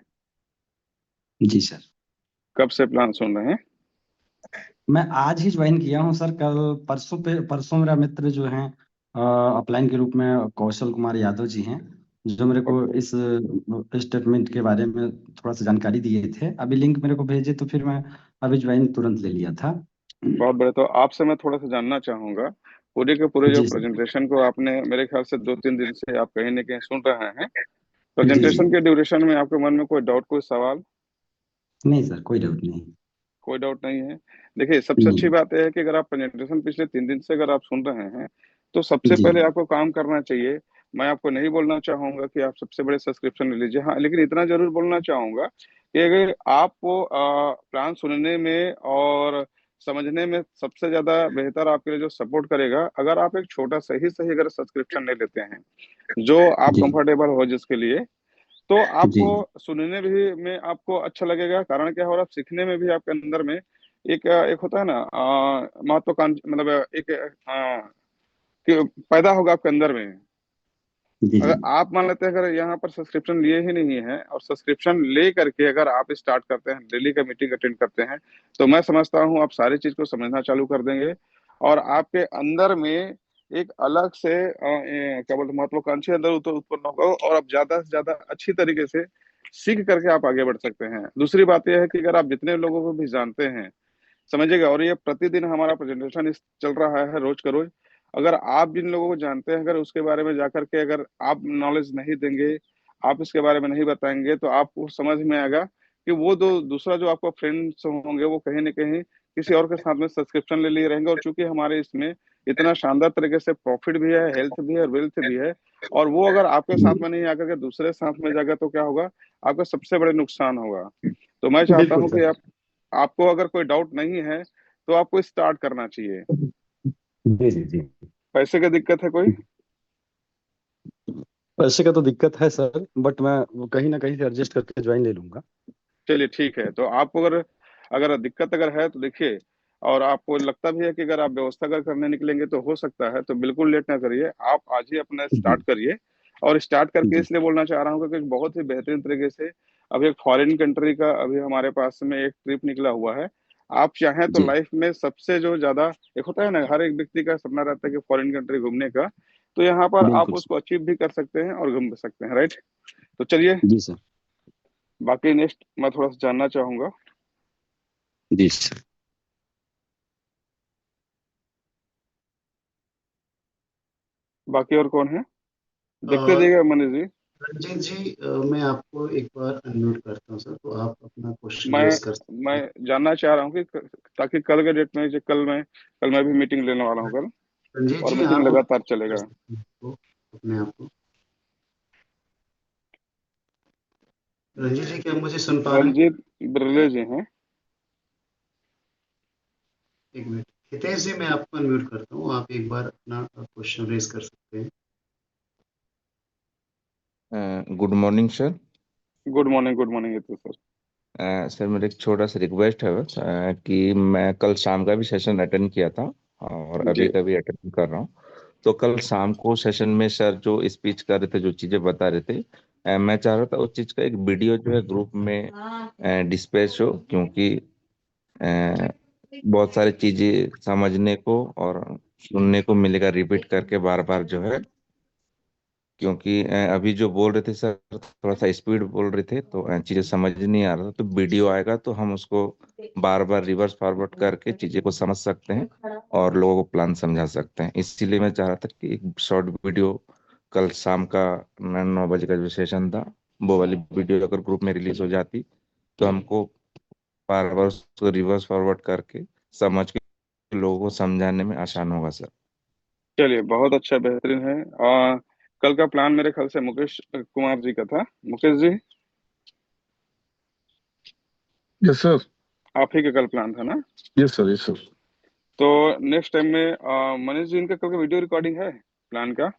जी सर। कब से प्लान सुन रहे हैं। मैं आज ही ज्वाइन किया हूँ सर, कल परसों मेरा मित्र जो हैं अपलाइन के रूप में कौशल कुमार यादव जी हैं, जो मेरे को ओके। इस स्टेटमेंट के बारे में थोड़ा सा जानकारी दिए थे, अभी लिंक मेरे को भेजे तो फिर मैं अभी ज्वाइन तुरंत ले लिया था। बहुत बड़े। तो आपसे मैं थोड़ा सा जानना चाहूंगा, पूरे के पूरे जो जी सर। प्रेजेंटेशन को आपने मेरे ख्याल से 2-3 दिन से आप कहीं ना कहीं सुन रहे हैं। जी जी। प्रेजेंटेशन के ड्यूरेशन में आपके मन में कोई डाउट, कोई सवाल? नहीं सर, कोई डाउट नहीं। कोई डाउट नहीं है। देखिए, सबसे अच्छी नहीं। बात यह है कि अगर आप प्रेजेंटेशन पिछले 3 दिन से अगर आप सुन रहे हैं, तो सबसे जी पहले आपको काम करना चाहिए। मैं आपको नहीं बोलना चाहूंगा कि आप सबसे बड़े सब्सक्रिप्शन ले लीजिए, हाँ, लेकिन इतना जरूर बोलना चाहूंगा कि अगर आपको प्लान सुनने में और समझने में सबसे ज्यादा बेहतर आपके लिए जो सपोर्ट करेगा, अगर आप एक छोटा सही सही अगर सब्सक्रिप्शन ले लेते हैं जो आप जी कंफर्टेबल हो जिसके लिए, तो जी। आपको सुनने भी में आपको अच्छा लगेगा। कारण क्या है, और आप सीखने में भी आपके अंदर में एक एक होता है ना महत्वाकांक्षा, मतलब एक कि पैदा होगा आपके अंदर में। जी जी। अगर आप मान लेते हैं, अगर यहाँ पर सब्सक्रिप्शन लिए ही नहीं है और सब्सक्रिप्शन ले करके अगर आप स्टार्ट करते हैं, डेली का मीटिंग अटेंड करते हैं, तो मैं समझता हूँ आप सारी चीज को समझना चालू कर देंगे और आपके अंदर में एक अलग से क्या बोलते हैं, महत्वाकांक्षी अंदर उत्पन्न होगा और आप ज्यादा से ज्यादा अच्छी तरीके से सीख करके आप आगे बढ़ सकते हैं। दूसरी बात यह है कि अगर आप जितने लोगों को भी जानते हैं, समझिएगा, और ये प्रतिदिन हमारा प्रेजेंटेशन इस चल रहा है रोज का रोज, अगर आप जिन लोगों को जानते हैं, अगर उसके बारे में जाकर के अगर आप नॉलेज नहीं देंगे, आप इसके बारे में नहीं बताएंगे, तो आपको समझ में आएगा कि वो दो दूसरा जो आपका फ्रेंड्स होंगे वो कहीं ना कहीं किसी और के साथ में सब्सक्रिप्शन ले लिए रहेंगे। और चूंकि हमारे इसमें इतना शानदार तरीके से प्रॉफिट भी है, हेल्थ भी है, वेल्थ भी है, और वो अगर आपके साथ में नहीं आकर के दूसरे साथ में जाएगा, तो क्या होगा, आपका सबसे बड़े नुकसान होगा। तो मैं चाहता बिल्कुल हूँ कि सर। आपको अगर कोई डाउट नहीं है तो आपको स्टार्ट करना चाहिए। जी जी जी। पैसे की दिक्कत है कोई? पैसे का तो दिक्कत है सर, बट मैं वो कहीं ना कहीं से एडजस्ट करके ज्वाइन ले लूंगा। चलिए ठीक है, तो आपको अगर अगर दिक्कत अगर है तो देखिए, और आपको लगता भी है कि अगर आप व्यवस्था अगर करने निकलेंगे तो हो सकता है, तो बिल्कुल लेट ना करिए, आप आज ही अपना जी स्टार्ट करिए। और स्टार्ट करके जी। इसलिए बोलना चाह रहा हूँ क्योंकि बहुत ही बेहतरीन तरीके से अभी एक फॉरेन कंट्री का अभी हमारे पास में एक ट्रिप निकला हुआ है। आप चाहें तो जी लाइफ में सबसे जो ज्यादा एक होता है ना, हर एक व्यक्ति का सपना रहता है कि फॉरेन कंट्री घूमने का, तो यहाँ पर आप बिल्कुल सर। उसको अचीव भी कर सकते हैं और घूम भी सकते हैं, राइट? तो चलिए, जी सर। बाकी नेक्स्ट मैं थोड़ा सा जानना चाहूंगा। जी सर। बाकी और कौन है, अ, देखते जाइएगा मनीष जी। रंजीत जी, मैं आपको एक बार अनम्यूट करता हूँ सर, तो आप अपना क्वेश्चन मैं रेज कर सकते मैं हैं। जानना चाह रहा हूँ कि ताकि कल के डेट में, जो कल मैं भी मीटिंग लेने वाला हूँ कल, रंजीत और जी, मीटिंग आप लगातार कर चलेगा। सकते हैं अपने आप को। रंजीत जी, क्या आप मुझे सुन पा रहे हैं? रंजीत बिरले जी हैं। एक मिनट। हितेश जी, मैं आपको अनम्यूट करता हूँ, आप एक बार अपना क्वेश्चन रेज कर सकते हैं। Good morning sir. Good morning ये तो सर। सर मेरा एक छोटा सा रिक्वेस्ट है बस, कि मैं कल शाम का भी सेशन अटेंड किया था और अभी जी का भी अटेंड कर रहा हूँ। तो कल शाम को सेशन में सर जो स्पीच कर रहे थे, जो चीज़ें बता रहे थे, मैं चाह रहा था उस चीज़ का एक वीडियो जो है ग्रुप में डिस्पैच हो, क्योंकि बहुत सारी चीज़ें समझने को और सुनने को मिलेगा रिपीट करके बार बार जो है। क्योंकि अभी जो बोल रहे थे सर, थोड़ा सा स्पीड बोल रहे थे तो चीजें समझ नहीं आ रहा था। तो वीडियो आएगा तो हम उसको बार बार रिवर्स फॉरवर्ड करके चीजें को समझ सकते हैं और लोगों को प्लान समझा सकते हैं। इसीलिए मैं चाह रहा था कि एक शॉर्ट वीडियो कल शाम का 9 बजे का जो सेशन था, वो वाली वीडियो अगर ग्रुप में रिलीज हो जाती तो हमको बार बार उसको रिवर्स फॉरवर्ड करके समझ के लोगों को समझाने में आसान होगा सर। चलिए, बहुत अच्छा, बेहतरीन है। कल का प्लान मेरे ख्याल से मुकेश कुमार जी का था। Mukesh ji, yes sir. आप ही का कल प्लान था ना? Yes sir, yes sir. तो नेक्स्ट टाइम में मनीष जी, इनका कल का वीडियो रिकॉर्डिंग है प्लान का?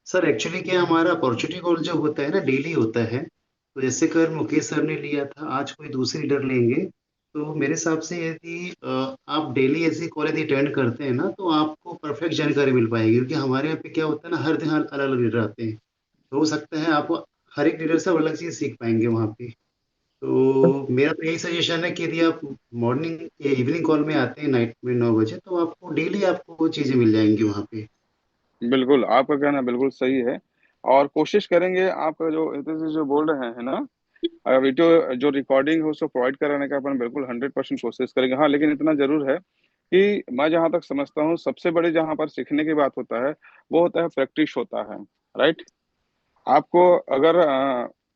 सर, एक्चुअली क्या, हमारा अपॉर्चुनिटी कॉल जो होता है ना, डेली होता है। तो जैसे कल मुकेश सर ने लिया था, आज कोई दूसरी लीडर लेंगे। तो मेरे हिसाब से यदि आप डेली ऐसी कॉल यदि अटेंड करते हैं ना, तो आपको परफेक्ट जानकारी मिल पाएगी, क्योंकि हमारे यहाँ पे क्या होता है ना, हर दिन अलग अलग लीडर आते हैं। तो हो सकता है आप हर एक लीडर से अलग चीज़ सीख पाएंगे वहाँ पे। तो मेरा तो यही सजेशन है कि यदि आप मॉर्निंग या इवनिंग कॉल में आते हैं नाइट में 9 बजे, तो आपको डेली आपको वो चीज़ें मिल जाएंगी वहाँ पे। बिल्कुल, आपका कहना बिल्कुल सही है। और कोशिश करेंगे आपका जो हितेश जी जो बोल रहे हैं ना, वीडियो जो रिकॉर्डिंग है उसको प्रोवाइड कराने का अपन बिल्कुल 100% कोशिश करेंगे। हाँ, लेकिन इतना जरूर है कि मैं जहां तक समझता हूँ सबसे बड़ी जहां पर सीखने की बात होता है वो होता है प्रैक्टिस होता है। राइट। आपको अगर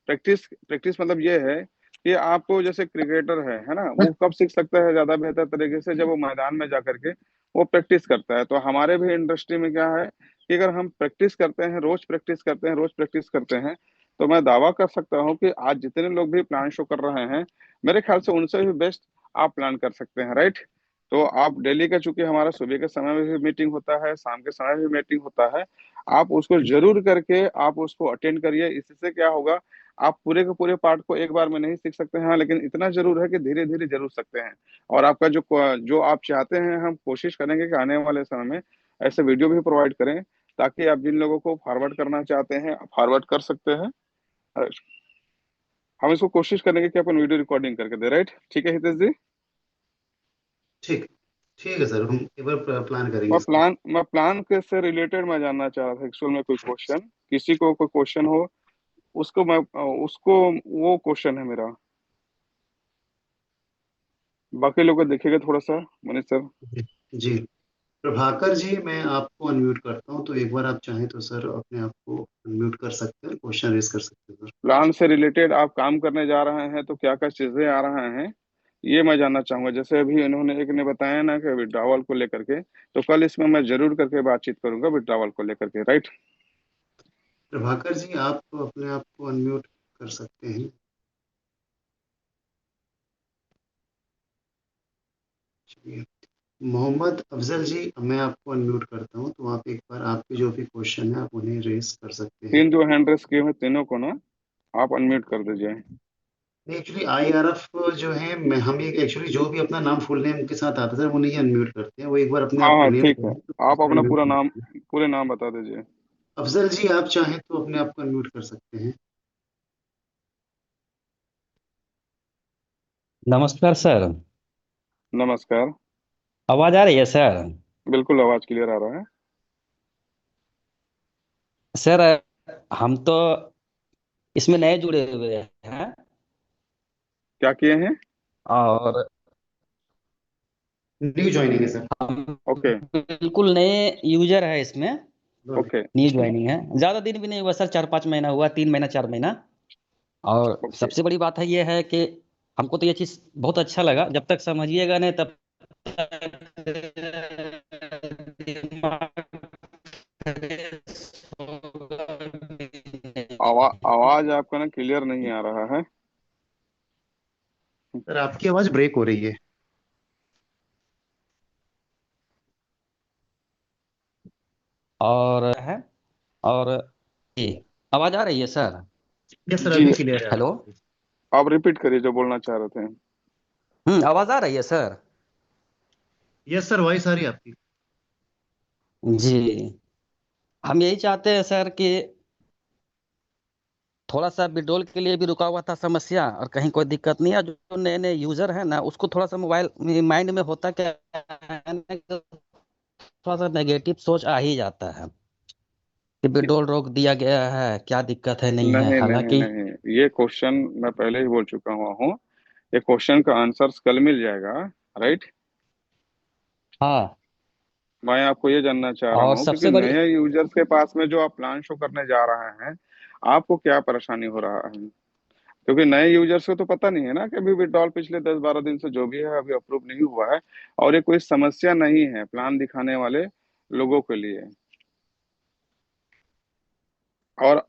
प्रैक्टिस प्रैक्टिस मतलब ये है कि आपको जैसे क्रिकेटर है ना, वो कब सीख सकता है ज्यादा बेहतर तरीके से, जब वो मैदान में जा करके वो प्रैक्टिस करता है। तो हमारे भी इंडस्ट्री में क्या है कि अगर हम प्रैक्टिस करते हैं, रोज प्रैक्टिस करते हैं, रोज प्रैक्टिस करते हैं, तो मैं दावा कर सकता हूँ कि आज जितने लोग भी प्लान शो कर रहे हैं, मेरे ख्याल से उनसे भी बेस्ट आप प्लान कर सकते हैं। राइट। तो आप डेली का, चूंकि हमारा सुबह के समय में भी मीटिंग होता है, शाम के समय भी मीटिंग होता है, आप उसको जरूर करके आप उसको अटेंड करिए। इससे क्या होगा, आप पूरे के पूरे पार्ट को एक बार में नहीं सीख सकते हैं, लेकिन इतना जरूर है कि धीरे धीरे जरूर सकते हैं। और आपका जो जो आप चाहते हैं, हम कोशिश करेंगे कि आने वाले समय में ऐसे वीडियो भी प्रोवाइड करें, ताकि आप जिन लोगों को फॉरवर्ड करना चाहते हैं फॉरवर्ड कर सकते हैं। हम इसको कोशिश करेंगे कि अपन वीडियो रिकॉर्डिंग करके दे। राइट। ठीक है हितेश जी। ठीक ठीक है सर, हम एक बार प्लान करेंगे इसका। मैं प्लान के से रिलेटेड मैं जानना चाह रहा था एक्चुअल में, कोई क्वेश्चन, किसी को कोई क्वेश्चन हो उसको मैं उसको, वो क्वेश्चन है मेरा। बाकी लोग को देखिएगा थोड़ा सा, मनीष सर। जी जी। प्रभाकर जी, मैं आपको अनम्यूट करता हूँ, तो एक बार आप चाहें तो सर अपने आप को अनम्यूट कर सकते हैं, क्वेश्चन रेज कर सकते हैं सर। प्लान से रिलेटेड आप काम करने जा रहे हैं तो क्या क्या चीजें आ रहे हैं, ये मैं जानना चाहूंगा। जैसे अभी इन्होंने एक ने बताया ना कि विड्रावल को लेकर के, तो कल इसमें मैं जरूर करके बातचीत करूंगा विड्रावल को लेकर के। राइट। प्रभाकर जी, आप अपने आप को अनम्यूट कर सकते हैं। चलिए, मोहम्मद अफजल जी, मैं आपको अनम्यूट करता हूँ, तो आप एक बार आपके जो भी क्वेश्चन है आप उन्हें रेज कर सकते हैं। तीन जो हैंड रेस किए हुए तीनों को ना आप अनम्यूट कर दीजिए। एक्चुअली आईआरएफ जो है, मैं हम एक एक्चुअली जो भी अपना नाम फुल नेम के साथ आता है सर, वो नहीं अनम्यूट करते हैं, वो एक बार अपने हाँ आप को हाँ नेम ठीक है, आप अपना अनम्यूट पूरा कर नाम, सकते हैं। पूरे नाम बता दीजिए। अफजल जी, आप चाहें तो अपने आप को अनम्यूट कर सकते हैं। नमस्कार सर। नमस्कार। आवाज आ रही है सर? बिल्कुल आवाज क्लियर आ रहा है। सर हम तो इसमें नए जुड़े हुए हैं क्या किए हैं? और न्यू ज्वाइनिंग है सर। हम ओके। बिल्कुल नए यूजर है इसमें। ओके। न्यू ज्वाइनिंग है, ज्यादा दिन भी नहीं हुआ सर, 4-5 महीना हुआ, 3 महीना 4 महीना। और ओके। सबसे बड़ी बात है ये है कि हमको तो ये चीज बहुत अच्छा लगा, जब तक समझिएगा नहीं तब तक आवाज आपका ना क्लियर नहीं आ रहा है। सर आपकी आवाज ब्रेक हो रही है। और है और जी, आवाज आ रही है सर? यस सर, जी। अभी क्लियर है हेलो। आवाज। आप रिपीट करिए जो बोलना चाह रहे थे। आवाज आ रही है सर? यस सर, वॉइस आ रही है आपकी। जी, हम यही चाहते हैं सर कि थोड़ा सा विड्रॉल के लिए भी रुका हुआ था समस्या, और कहीं कोई दिक्कत नहीं है। जो नए नए यूजर है ना, उसको थोड़ा सा मोबाइल माइंड में होता क्या है ना, कि थोड़ा सा नेगेटिव सोच आ ही जाता है कि विड्रॉल रोक दिया गया है, क्या दिक्कत है, नहीं है, नहीं नहीं हालांकि नहीं, ये क्वेश्चन मैं पहले ही बोल चुका हुआ हूँ। ये क्वेश्चन का आंसर कल मिल जाएगा। राइट। हाँ। मैं आपको ये जानना चाह रहा और हूँ, क्योंकि सबसे बड़ी नए यूजर्स के पास में जो आप प्लान शो करने जा रहे हैं, आपको क्या परेशानी हो रहा है? क्योंकि नए यूजर्स को तो पता नहीं है ना कि अभी विड्रॉल पिछले 10-12 दिन से जो भी है अभी अप्रूव नहीं हुआ है, और ये कोई समस्या नहीं है प्लान दिखाने वाले लोगों के लिए। और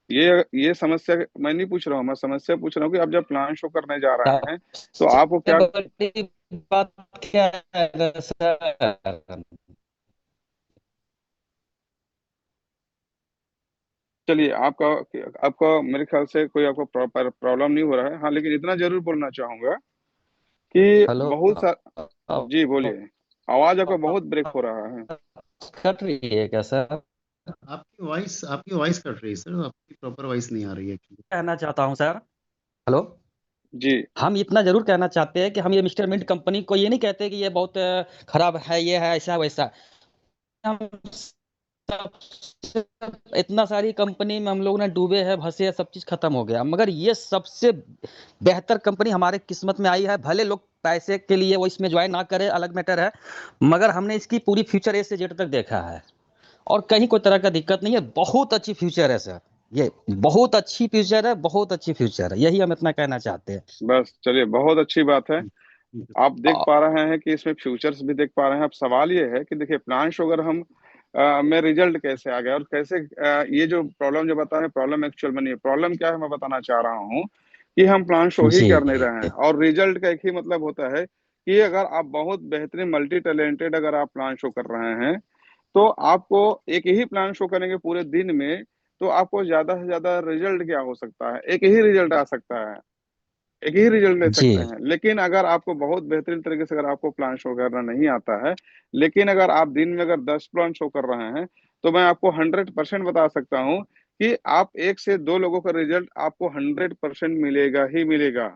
ये समस्या मैं नहीं पूछ रहा हूँ, मैं समस्या पूछ रहा हूँ कि आप जब प्लान शो करने जा रहे हैं तो आपको सबसे क्या। बड़ी बात क्या है सर? चलिए, आपका आपका मेरे ख्याल से कोई आपको प्रॉब्लम नहीं हो रहा है। हाँ, लेकिन इतना जरूर बोलना चाहूंगा कि हेलो। बहुत सा। जी बोलिए। आवाज आपका बहुत ब्रेक हो रहा है। कट रही है क्या सर? आपकी वॉइस कट रही है सर, आपकी प्रॉपर वॉइस नहीं आ रही है एक्चुअली। कहना चाहता हूँ सर। हेलो। जी। हम इतना जरूर कहना चाहते हैं कि हम ये मिस्टर मिंट कंपनी को ये नहीं कहते कि ये बहुत खराब है, ये है ऐसा वैसा। हम सबसे इतना सारी कंपनी में हम लोग ने डूबे हैं, फंसे हैं, सब चीज खत्म हो गया, मगर ये सबसे बेहतर कंपनी हमारे किस्मत में आई है। भले लोग पैसे के लिए वो इसमें ज्वाइन ना करे, अलग मैटर है, मगर हमने इसकी पूरी फ्यूचर ए से जेड तक देखा है और कहीं कोई तरह का दिक्कत नहीं है। बहुत अच्छी फ्यूचर है सर, ये बहुत अच्छी फ्यूचर है, बहुत अच्छी फ्यूचर है, यही हम इतना कहना चाहते हैं। बस चलिए, बहुत अच्छी बात है। आप देख और पा रहे हैं कि इसमें फ्यूचर्स भी देख पा रहे हैं। अब सवाल ये है कि देखिए, प्लान शो अगर हम में रिजल्ट कैसे आ गया और कैसे ये जो प्रॉब्लम जो बता रहे हैं, प्रॉब्लम एक्चुअल में नहीं है। प्रॉब्लम क्या है मैं बताना चाह रहा हूँ कि हम प्लान शो ही जी कर नहीं रहे हैं, और रिजल्ट का एक ही मतलब होता है कि अगर आप बहुत बेहतरीन मल्टी टैलेंटेड अगर आप प्लान शो कर रहे हैं, तो आपको एक ही प्लान शो करेंगे पूरे दिन में, तो आपको ज्यादा से ज्यादा रिजल्ट क्या हो सकता है, एक ही रिजल्ट आ सकता है, एक ही रिजल्ट ले जी सकते हैं। लेकिन अगर आपको बहुत बेहतरीन तरीके से अगर आपको प्लान शो करना नहीं आता है, लेकिन अगर आप दिन में अगर 10 प्लान शो कर रहे हैं, तो मैं आपको 100% बता सकता हूँ कि आप 1 से 2 लोगों का रिजल्ट आपको 100% मिलेगा ही मिलेगा।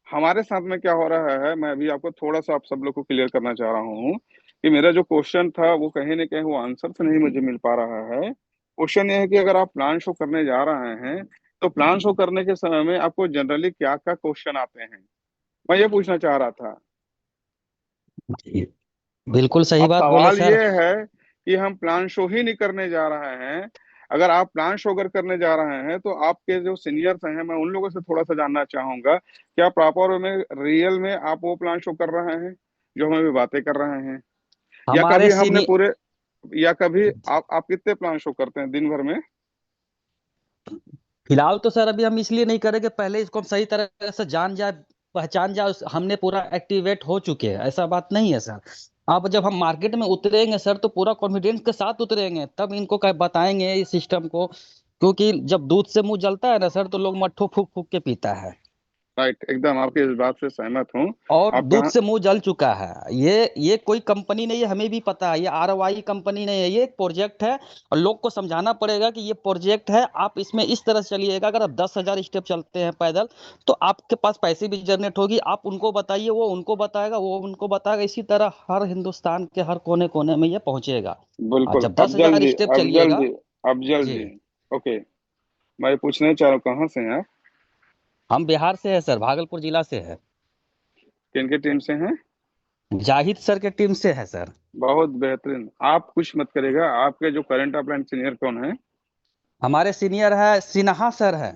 हमारे साथ में क्या हो रहा है, मैं अभी आपको थोड़ा सा आप सब लोग को क्लियर करना चाह रहा हूँ कि मेरा जो क्वेश्चन था वो कहीं ना कहीं वो आंसर से नहीं मुझे मिल पा रहा है। क्वेश्चन ये है कि अगर आप प्लान शो करने जा रहे हैं, तो प्लान शो करने के समय में आपको जनरली क्या क्या क्वेश्चन आते हैं, मैं ये पूछना चाह रहा था। जी, बिल्कुल सही अब बात बोले सवाल सर। ये है कि हम प्लान शो ही नहीं करने जा रहे हैं। अगर आप प्लान शो अगर करने जा रहे हैं, तो आपके जो सीनियर्स हैं, मैं उन लोगों से थोड़ा सा जानना चाहूंगा, क्या प्रॉपर में रियल में आप वो प्लान शो कर रहे हैं जो हम अभी बातें कर रहे हैं, या हमारे कभी हमने सीनियर पूरे, या कभी आप कितने प्लान शो करते हैं दिन भर में? फिलहाल तो सर अभी हम इसलिए नहीं करेंगे, पहले इसको हम सही तरह से जान जाए, पहचान जाए, हमने पूरा एक्टिवेट हो चुके हैं, ऐसा बात नहीं है सर। अब जब हम मार्केट में उतरेंगे सर, तो पूरा कॉन्फिडेंस के साथ उतरेंगे, तब इनको बताएंगे इस सिस्टम को, क्योंकि जब दूध से मुंह जलता है ना सर, तो लोग मट्ठू फूक फूक के पीता है। राइट, एकदम आपकी इस बात से सहमत हूँ। और आप दूध कहाँ, से मुंह जल चुका है। ये कोई कंपनी नहीं है, हमें भी पता है, ये ROI कंपनी नहीं है, ये एक प्रोजेक्ट है। और लोग को समझाना पड़ेगा कि ये प्रोजेक्ट है, आप इसमें इस तरह से चलिएगा। अगर आप 10,000 स्टेप चलते हैं पैदल, तो आपके पास पैसे भी जनरेट होगी, आप उनको बताइए, वो उनको बताएगा, वो उनको बताएगा, इसी तरह हर हिंदुस्तान के हर कोने कोने में ये पहुंचेगा। और बिल्कुल। जब दस अफजल हजार जी, स्टेप अफजल चलिएगा। जी, अफजल जी, जी, ओके, मैं पूछना चाह रहा हूँ, कहाँ से हैं आप? हम बिहार से है सर, भागलपुर जिला से है। किन के टीम से हैं? जाहिद सर के टीम से है सर। बहुत बेहतरीन। आप कुछ मत करेगा, आपके जो करंट अफेयर सीनियर कौन है? हमारे सीनियर है सिन्हा सर है।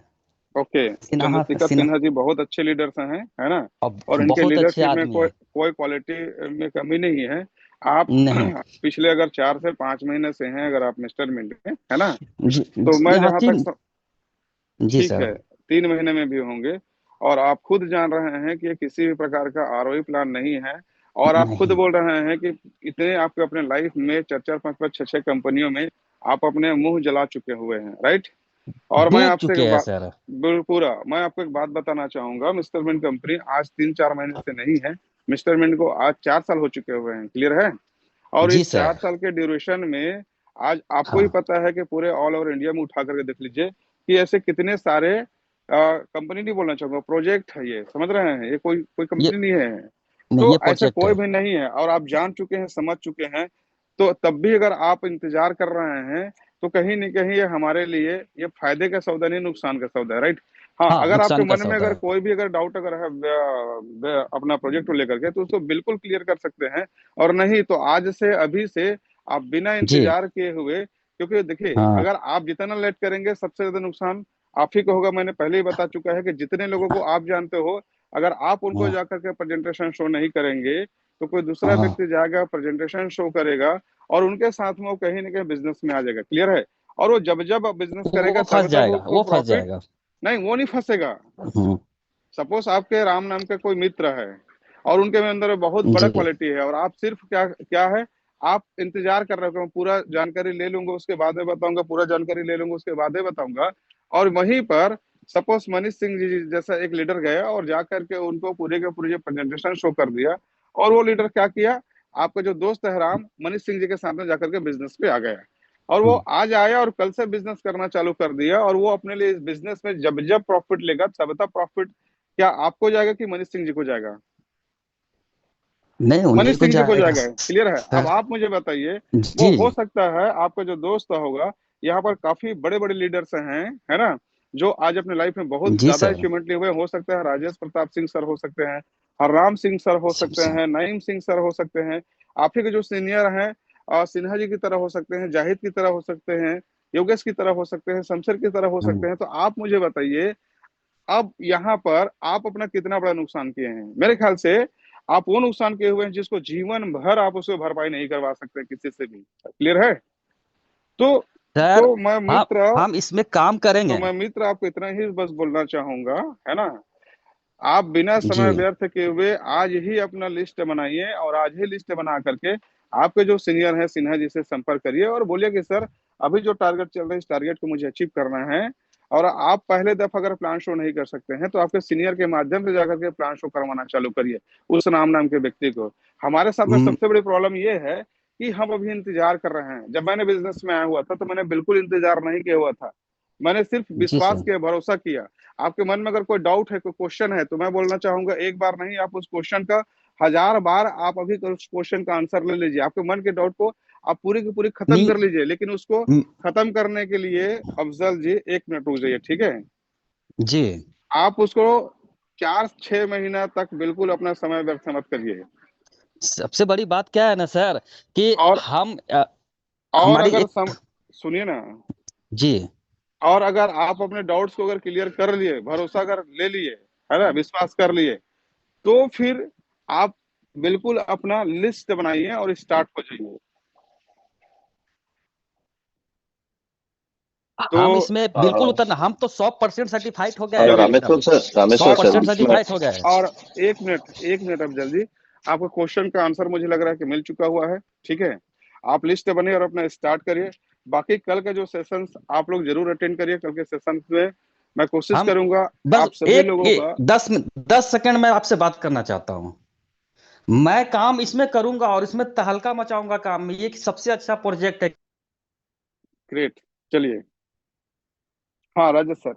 ओके। सिन्हा चंद्रशेखर सिन्हा सिन्हा जी बहुत अच्छे लीडर्स हैं, है ना? और और इनके बहुत अच्छे लीडरशिप में आदमी कोई है। कोई क्वालिटी में कमी नहीं है। आप नहीं। पिछले अगर 4 से 5 महीने से हैं अगर आप मिस्टर मिंट में, है ना? जी, तो मैं यहाँ जहां तक 3। जी ठीक सर। है, 3 महीने में भी होंगे। और आप खुद जान रहे हैं कि ये किसी भी प्रकार का आरओई प्लान नहीं है। और आप खुद नहीं, बोल रहे हैं कि इतने आपके अपने लाइफ में 4 4 5 5 6 6 कंपनियों में आप अपने मुंह जला चुके हुए हैं, राइट? और मैं डूब आपसे चुके एक हैं बात, सर। पूरा मैं आपको एक बात बताना चाहूंगा। मिस्टर मिंट कंपनी आज 3 4 महीने से नहीं है। मिस्टर मिंट को आज 4 साल हो चुके हुए हैं, क्लियर है? और जी इस सर। 4 साल के ड्यूरेशन में आज आपको ही हाँ पता है कि पूरे ऑल ओवर इंडिया में उठा करके देख लीजिए कि ऐसे कितने सारे कंपनी, नहीं बोलना चाहूंगा, प्रोजेक्ट है, ये समझ रहे हैं, ये कोई कोई ये कंपनी नहीं है। नहीं, तो ये ऐसा प्रोजेक्ट कोई है। भी नहीं है, और आप जान चुके हैं, समझ चुके हैं। तो तब भी अगर आप इंतजार कर रहे हैं, तो कहीं न कहीं ये हमारे लिए ये फायदे का सौदा नहीं, नुकसान का सौदा है, राइट? हाँ, हाँ, अगर आपके नुकसान का मन में सौदा अगर है। कोई भी अगर डाउट अगर है अपना प्रोजेक्ट को लेकर के, तो उसको बिल्कुल क्लियर कर सकते हैं। और नहीं तो आज से, अभी से आप बिना जी। इंतजार किए हुए, क्योंकि देखिए, हाँ अगर आप जितना लेट करेंगे सबसे ज्यादा नुकसान आप ही को होगा। मैंने पहले ही बता चुका है कि जितने लोगों को आप जानते हो, अगर आप उनको हाँ जाकर के प्रेजेंटेशन शो नहीं करेंगे, तो कोई दूसरा हाँ, व्यक्ति जाएगा, प्रेजेंटेशन शो करेगा, और उनके साथ में वो कहीं ना कहीं बिजनेस में आ जाएगा, क्लियर है? और वो जब जब बिजनेस करेगा, वो फंस तब तब जाएगा, उसको वो फंस प्रॉफिट, जाएगा। नहीं वो नहीं फंसेगा। हम्म। सपोज आपके राम नाम के कोई मित्र है, और उनके में अंदर बहुत बड़ा जी क्वालिटी है, और आप सिर्फ क्या क्या है, आप इंतजार कर रहे हो कि मैं पूरा जानकारी ले लूंगा उसके बाद में बताऊंगा, पूरा जानकारी ले लूंगा उसके बाद में बताऊंगा। और वहीं पर सपोज मनीष सिंह जी जैसा एक लीडर गया और जाकर के उनको पूरे के पूरे प्रेजेंटेशन शो कर दिया, और वो लीडर क्या किया, आपका जो दोस्त है राम, मनीष सिंह जी के सामने जाकर के बिजनेस पे आ गया। और वो हाँ। आज आया और कल से बिजनेस करना चालू कर दिया, और वो अपने लिए इस बिजनेस में जब जब प्रॉफिट लेगा, तब तब प्रॉफिट क्या आपको जाएगा कि मनीष सिंह जी को जाएगा? नहीं, उन्हीं मनीष को सिंह जी को जाएगा जाएगा। क्लियर है। अब सर। आप मुझे बताइए, वो जी हो सकता है आपका जो दोस्त होगा, यहाँ पर काफी बड़े बड़े लीडर्स हैं, है ना, जो आज अपने लाइफ में बहुत जी ज्यादा सर। अचीवमेंट लिए हुए। हो सकता है राजेश प्रताप सिंह सर हो सकते हैं, हरराम सिंह सर हो सकते जी हैं, नईम सिंह सर हो सकते हैं, आप ही के जो सीनियर हैं सिन्हा जी की तरह हो सकते हैं, जाहिद की तरह हो सकते हैं, योगेश की तरह हो सकते हैं, शमशेर की तरह हो सकते हैं। तो आप मुझे बताइए, अब यहाँ पर आप अपना कितना बड़ा नुकसान किए हैं। मेरे ख्याल से आप वो नुकसान किए हुए हैं जिसको जीवन भर आप उसको भरपाई नहीं करवा सकते किसी से भी। क्लियर है। तो सर। तो मैं हाँ, मित्र हम इसमें काम तो करेंगे। मैं मित्र आपको इतना ही बस बोलना चाहूंगा, है ना, आप बिना जी समय व्यर्थ किए हुए आज ही अपना लिस्ट बनाइए, और आज ही लिस्ट बना करके आपके जो सीनियर हैं सिन्हा जी से संपर्क करिए और बोलिए कि सर, अभी जो टारगेट चल रहा है इस टारगेट को मुझे अचीव करना है। और आप पहले दफा अगर प्लान शो नहीं कर सकते हैं तो आपके सीनियर के माध्यम से जाकर के प्लान शो करवाना चालू करिए उस नाम के व्यक्ति को। हमारे साथ में हम्म, सबसे बड़ी प्रॉब्लम ये है कि हम अभी इंतजार कर रहे हैं। जब मैंने बिजनेस में आया हुआ था तो मैंने बिल्कुल इंतजार नहीं किया हुआ था, मैंने सिर्फ जी विश्वास सर। किया, भरोसा किया। आपके मन में अगर कोई डाउट है, कोई क्वेश्चन है, तो मैं बोलना चाहूंगा, एक बार नहीं, आप उस क्वेश्चन का 1000 बार आप अभी उस क्वेश्चन का आंसर ले लीजिए। आपके मन के डाउट को आप पूरी की पूरी खत्म नहीं। कर लीजिए, लेकिन उसको हम्म, खत्म करने के लिए अफजल जी 1 मिनट रुक जाइए, ठीक है। जी। आप उसको 4-6 महीना तक बिल्कुल अपना समय व्यर्थ मत करिए। सबसे बड़ी बात क्या है ना सर, कि और हम और हमारी अगर एक। सुनिए ना, जी और अगर आप अपने डाउट्स को अगर क्लियर कर लिए, भरोसा अगर ले लिए, है ना, विश्वास कर लिए, तो फिर आप बिल्कुल अपना लिस्ट बनाइए और स्टार्ट हो जाइए। तो हम इसमें बिल्कुल उतरना, हम तो 100% सर्टिफाइड हो गए हैं चलिए, एकदम। सौ रामेश्वर सर परसेंट बीच में। सर्टिफाइड हो गए हैं। और 1 मिनट अफजल जी, आपको क्वेश्चन का आंसर मुझे लग रहा है कि मिल चुका हुआ है, ठीक है। आप लिस्ट बनिए और अपना स्टार्ट करिए। बाकी कल का जो सेशंस आप लोग जरूर अटेंड करिए। कल के सेशंस में मैं कोशिश हम करूंगा बस आप सभी लोगों का। 10 सेकंड में आपसे बात करना चाहता हूँ। मैं काम इसमें करूंगा और इसमें तहलका मचाऊंगा काम में। ये सबसे अच्छा प्रोजेक्ट है। ग्रेट। चलिए, हाँ Rajesh sir.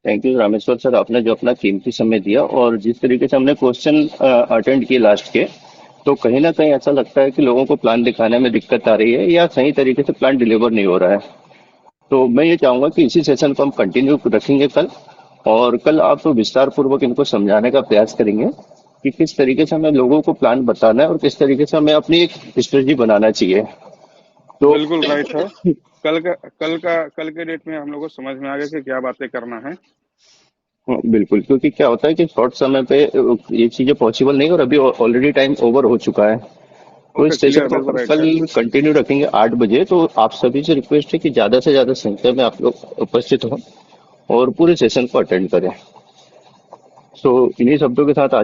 Thank you Rameshwar sir, आपने जो अपना कीमती समय दिया और जिस तरीके से हमने क्वेश्चन अटेंड किए लास्ट के, तो कहीं ना कहीं ऐसा लगता है कि लोगों को प्लान दिखाने में दिक्कत आ रही है या सही तरीके से प्लान डिलीवर नहीं हो रहा है। तो मैं ये चाहूंगा कि इसी सेशन को हम कंटिन्यू रखेंगे कल, और कल आप विस्तार पूर्वक इनको समझाने का प्रयास करेंगे कि किस तरीके से हमें लोगों को प्लान बताना है और किस तरीके से हमें अपनी एक स्ट्रेटजी बनाना चाहिए। तो बिल्कुल राइट है। कल के डेट में हम लोग को समझ में आ गया कि क्या बातें करना है। हाँ, बिल्कुल, क्योंकि क्या होता है कि शॉर्ट समय पे ये चीजें पॉसिबल नहीं, और अभी ऑलरेडी टाइम ओवर हो चुका है। तो ओके, इस सेशन क्लियर, को बिल्कुल अपन राइट है। कल कंटिन्यू रखेंगे 8 बजे। तो आप सभी से रिक्वेस्ट है कि ज्यादा से ज्यादा संख्या में आप लोग उपस्थित हों और पूरे सेशन को अटेंड करें। सो इन्हीं शब्दों के साथ आज